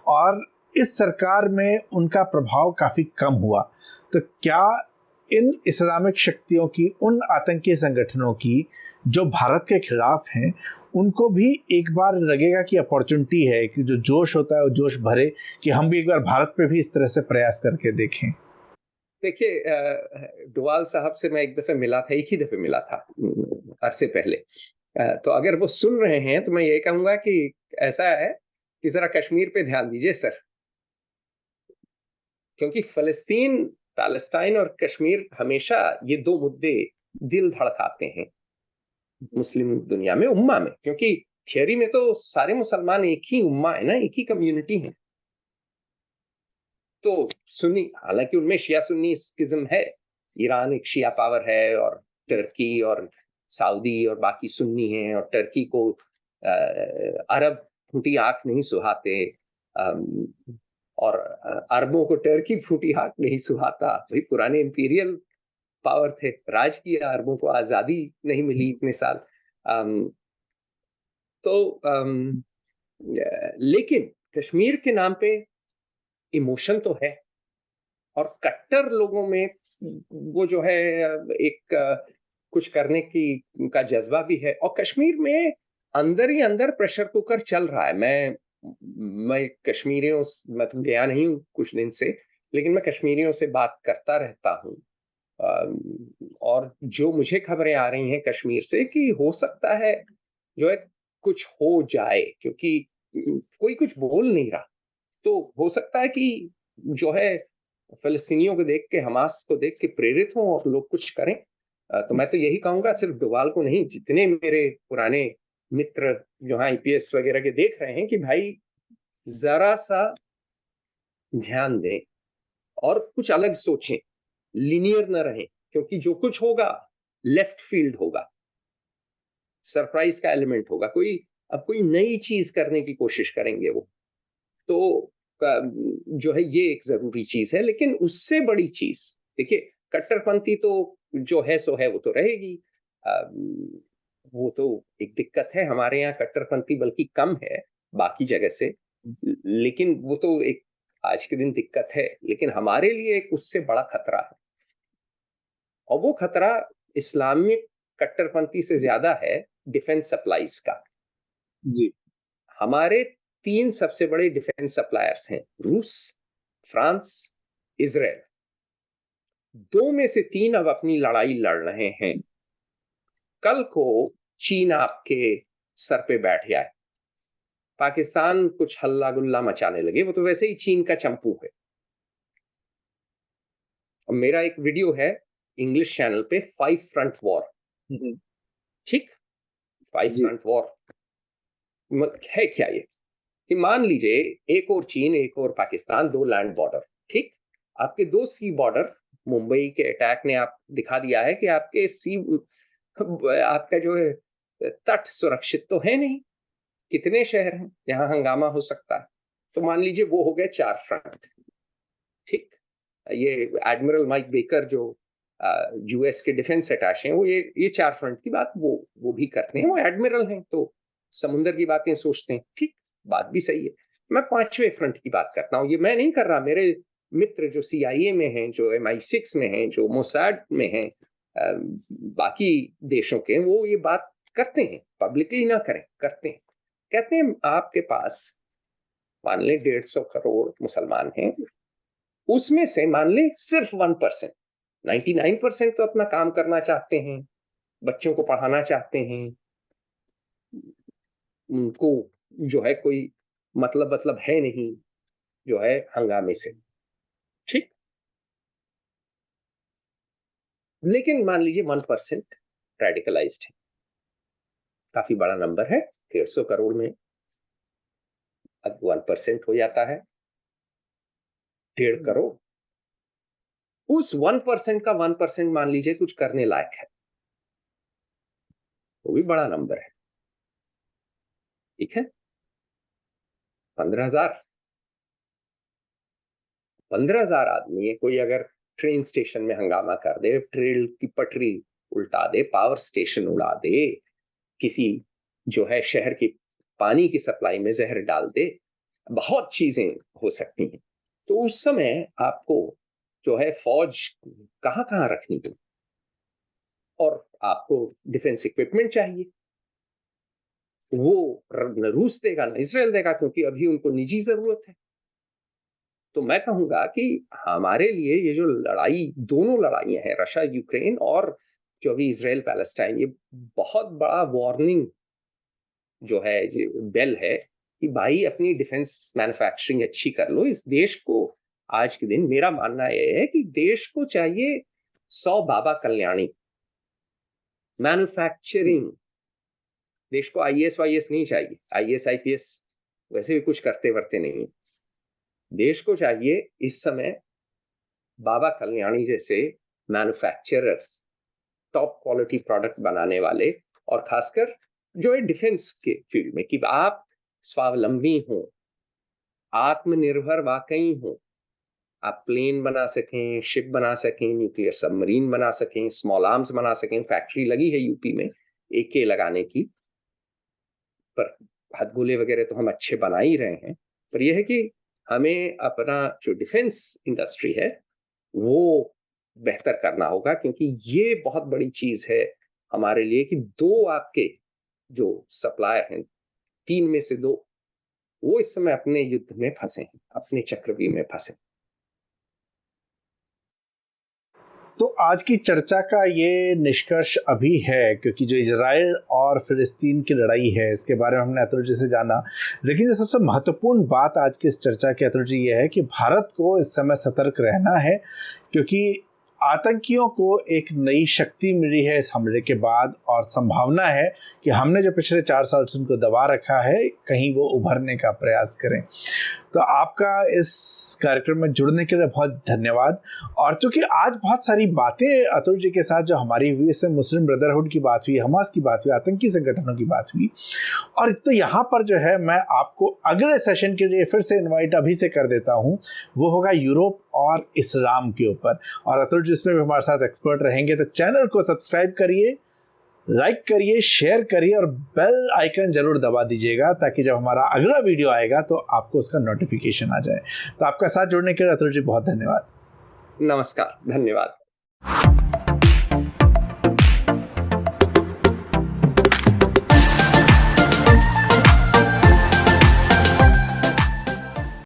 और इस सरकार में उनका प्रभाव काफ़ी कम हुआ, तो क्या इन इस्लामिक शक्तियों की, उन आतंकी संगठनों की जो भारत के खिलाफ हैं, उनको भी एक बार लगेगा कि अपॉर्चुनिटी है कि जो जोश होता है वो जोश भरे कि हम भी एक बार भारत पे भी इस तरह से प्रयास करके देखें? देखिए, डोवाल साहब से मैं एक ही दफे मिला था अरसे पहले। तो अगर वो सुन रहे हैं तो मैं ये कहूंगा कि ऐसा है कि जरा कश्मीर पे ध्यान दीजिए सर, क्योंकि फलस्तीन, पैलेस्टाइन और कश्मीर हमेशा ये दो मुद्दे दिल धड़काते हैं मुस्लिम दुनिया में, उम्मा में। क्योंकि थियरी में तो सारे मुसलमान एक ही उम्मा है ना, एक ही कम्युनिटी है। तो सुन्नी, हालांकि उनमें शिया सुन्नी स्किज्म है, ईरान एक शिया पावर है और टर्की और सऊदी और बाकी सुन्नी हैं, और टर्की को अरब फूटी आंख नहीं सुहाते, और अरबों को टर्की फूटी आंख नहीं सुहाता। वही पुराने इंपीरियल पावर थे, राज किया, अरबों को आजादी नहीं मिली इतने साल। लेकिन कश्मीर के नाम पे इमोशन तो है, और कट्टर लोगों में वो जो है एक कुछ करने की का जज्बा भी है। और कश्मीर में अंदर ही अंदर प्रेशर कुकर चल रहा है। मैं कश्मीरियों, मैं तो गया नहीं हूँ कुछ दिन से, लेकिन मैं कश्मीरियों से बात करता रहता हूँ, और जो मुझे खबरें आ रही हैं कश्मीर से कि हो सकता है जो है कुछ हो जाए, क्योंकि कोई कुछ बोल नहीं रहा। तो हो सकता है कि जो है फिलिस्तीनियों को देख के, हमास को देख के प्रेरित हों और लोग कुछ करें। तो मैं तो यही कहूंगा, सिर्फ डोवाल को नहीं, जितने मेरे पुराने मित्र जो है आईपीएस वगैरह के देख रहे हैं, कि भाई जरा सा ध्यान दें और कुछ अलग सोचें, लीनियर न रहें, क्योंकि जो कुछ होगा लेफ्ट फील्ड होगा, सरप्राइज का एलिमेंट होगा, कोई नई चीज करने की कोशिश करेंगे वो, तो जो है ये एक जरूरी चीज है। लेकिन उससे बड़ी चीज देखिए, कट्टरपंथी तो जो है सो है, वो तो रहेगी। वो तो एक दिक्कत है हमारे यहाँ, कट्टरपंथी बल्कि कम है बाकी जगह से, लेकिन वो तो एक आज के दिन दिक्कत है। लेकिन हमारे लिए एक उससे बड़ा खतरा है, और वो खतरा इस्लामिक कट्टरपंथी से ज्यादा है डिफेंस सप्लाईज का। जी। हमारे 3 सबसे बड़े डिफेंस सप्लायर्स हैं, रूस, फ्रांस, इजराइल। 2 में से 3 अब अपनी लड़ाई लड़ रहे हैं। कल को चीन आपके सर पे बैठ जाए, पाकिस्तान कुछ हल्ला गुल्ला मचाने लगे, वो तो वैसे ही चीन का चंपू है। और मेरा एक वीडियो है इंग्लिश चैनल पे, 5 फ्रंट वॉर, ठीक, 5 फ्रंट वॉर है क्या ये, कि मान लीजिए एक और चीन, एक और पाकिस्तान, 2 लैंड बॉर्डर, ठीक, आपके 2 सी बॉर्डर। मुंबई के अटैक ने आप दिखा दिया है कि आपके आपका जो है तट सुरक्षित तो है नहीं, कितने शहर हैं जहां हंगामा हो सकता है। तो मान लीजिए वो हो गए 4 फ्रंट, ठीक। ये एडमिरल माइक बेकर जो यूएस के डिफेंस अटैचे हैं, वो ये 4 फ्रंट की बात वो भी करते हैं, वो एडमिरल हैं तो समुद्र की बातें सोचते हैं, ठीक, बात भी सही है। मैं 5वें फ्रंट की बात करता हूँ, ये मैं नहीं कर रहा, मेरे मित्र जो CIA में हैं, जो MI6 में हैं, जो मोसाड में हैं, बाकी देशों के, वो ये बात करते हैं, पब्लिकली ना करें, करते हैं, कहते हैं आपके पास मान ले 150 करोड़ मुसलमान हैं, उसमें से मान ले सिर्फ 1%, 99% तो अपना काम करना चाहते हैं, बच्चों को पढ़ाना चाहते हैं, उनको जो है कोई मतलब है नहीं जो है हंगामे से, ठीक। लेकिन मान लीजिए 1% रेडिकलाइज्ड है, काफी बड़ा नंबर है, 150 करोड़ में अब 1% हो जाता है 1.5 करोड़। उस 1% का 1% मान लीजिए कुछ करने लायक है, वो भी बड़ा नंबर है, ठीक है। 15,000 आदमी है, कोई अगर ट्रेन स्टेशन में हंगामा कर दे, ट्रेन की पटरी उल्टा दे, पावर स्टेशन उड़ा दे, किसी जो है शहर की पानी की सप्लाई में जहर डाल दे, बहुत चीजें हो सकती हैं। तो उस समय आपको जो है फौज कहाँ कहाँ रखनी है, और आपको डिफेंस इक्विपमेंट चाहिए, वो न रूस देगा न इसराइल देगा, क्योंकि अभी उनको निजी जरूरत है। तो मैं कहूंगा कि हमारे लिए ये जो लड़ाई, दोनों लड़ाइयां हैं, रशिया यूक्रेन और जो अभी इसराइल पैलेस्टाइन, ये बहुत बड़ा वार्निंग जो है बेल है कि भाई अपनी डिफेंस मैन्युफैक्चरिंग अच्छी कर लो। इस देश को आज के दिन, मेरा मानना यह है कि देश को चाहिए 100 बाबा कल्याणी मैन्युफैक्चरिंग। देश को IAS वाईएस नहीं चाहिए, IAS IPS वैसे भी कुछ करते वर्ते नहीं। देश को चाहिए इस समय बाबा कल्याणी जैसे मैन्युफैक्चरर्स, टॉप क्वालिटी प्रोडक्ट बनाने वाले, और खासकर जो है डिफेंस के फील्ड में, कि आप स्वावलंबी हो, आत्मनिर्भर वाकई हो, आप प्लेन बना सकें, शिप बना सकें, न्यूक्लियर सबमरीन बना सकें, स्मॉल आर्म्स बना सकें। फैक्ट्री लगी है यूपी में AK लगाने की, पर हथगोले वगैरह तो हम अच्छे बना ही रहे हैं। पर यह है कि हमें अपना जो डिफेंस इंडस्ट्री है वो बेहतर करना होगा, क्योंकि ये बहुत बड़ी चीज है हमारे लिए कि 2 आपके जो सप्लायर हैं, 3 में से 2 वो इस समय अपने युद्ध में फंसे हैं, अपने चक्रव्यूह में फंसे। तो आज की चर्चा का ये निष्कर्ष अभी है, क्योंकि जो इजराइल और फिलिस्तीन की लड़ाई है इसके बारे में हमने अतुल जी से जाना, लेकिन जो सबसे महत्वपूर्ण बात आज की इस चर्चा की अतुल जी ये है कि भारत को इस समय सतर्क रहना है, क्योंकि आतंकियों को एक नई शक्ति मिली है इस हमले के बाद, और संभावना है कि हमने जो पिछले 4 साल से उनको दबा रखा है, कहीं वो उभरने का प्रयास करें। तो आपका इस कार्यक्रम में जुड़ने के लिए बहुत धन्यवाद। और चूंकि आज बहुत सारी बातें अतुल जी के साथ जो हमारी हुई, इससे मुस्लिम ब्रदरहुड की बात हुई, हमास की बात हुई, आतंकी संगठनों की बात हुई, और तो यहाँ पर जो है मैं आपको अगले सेशन के लिए फिर से इनवाइट अभी से कर देता हूँ। वो होगा यूरोप और इस्लाम के ऊपर, और अतुल जी इसमें भी हमारे साथ एक्सपर्ट रहेंगे। तो चैनल को सब्सक्राइब करिए, लाइक करिए, शेयर करिए और बेल आइकन जरूर दबा दीजिएगा, ताकि जब हमारा अगला वीडियो आएगा तो आपको उसका नोटिफिकेशन आ जाए। तो आपका साथ जुड़ने के लिए अतुल जी बहुत धन्यवाद। नमस्कार, धन्यवाद।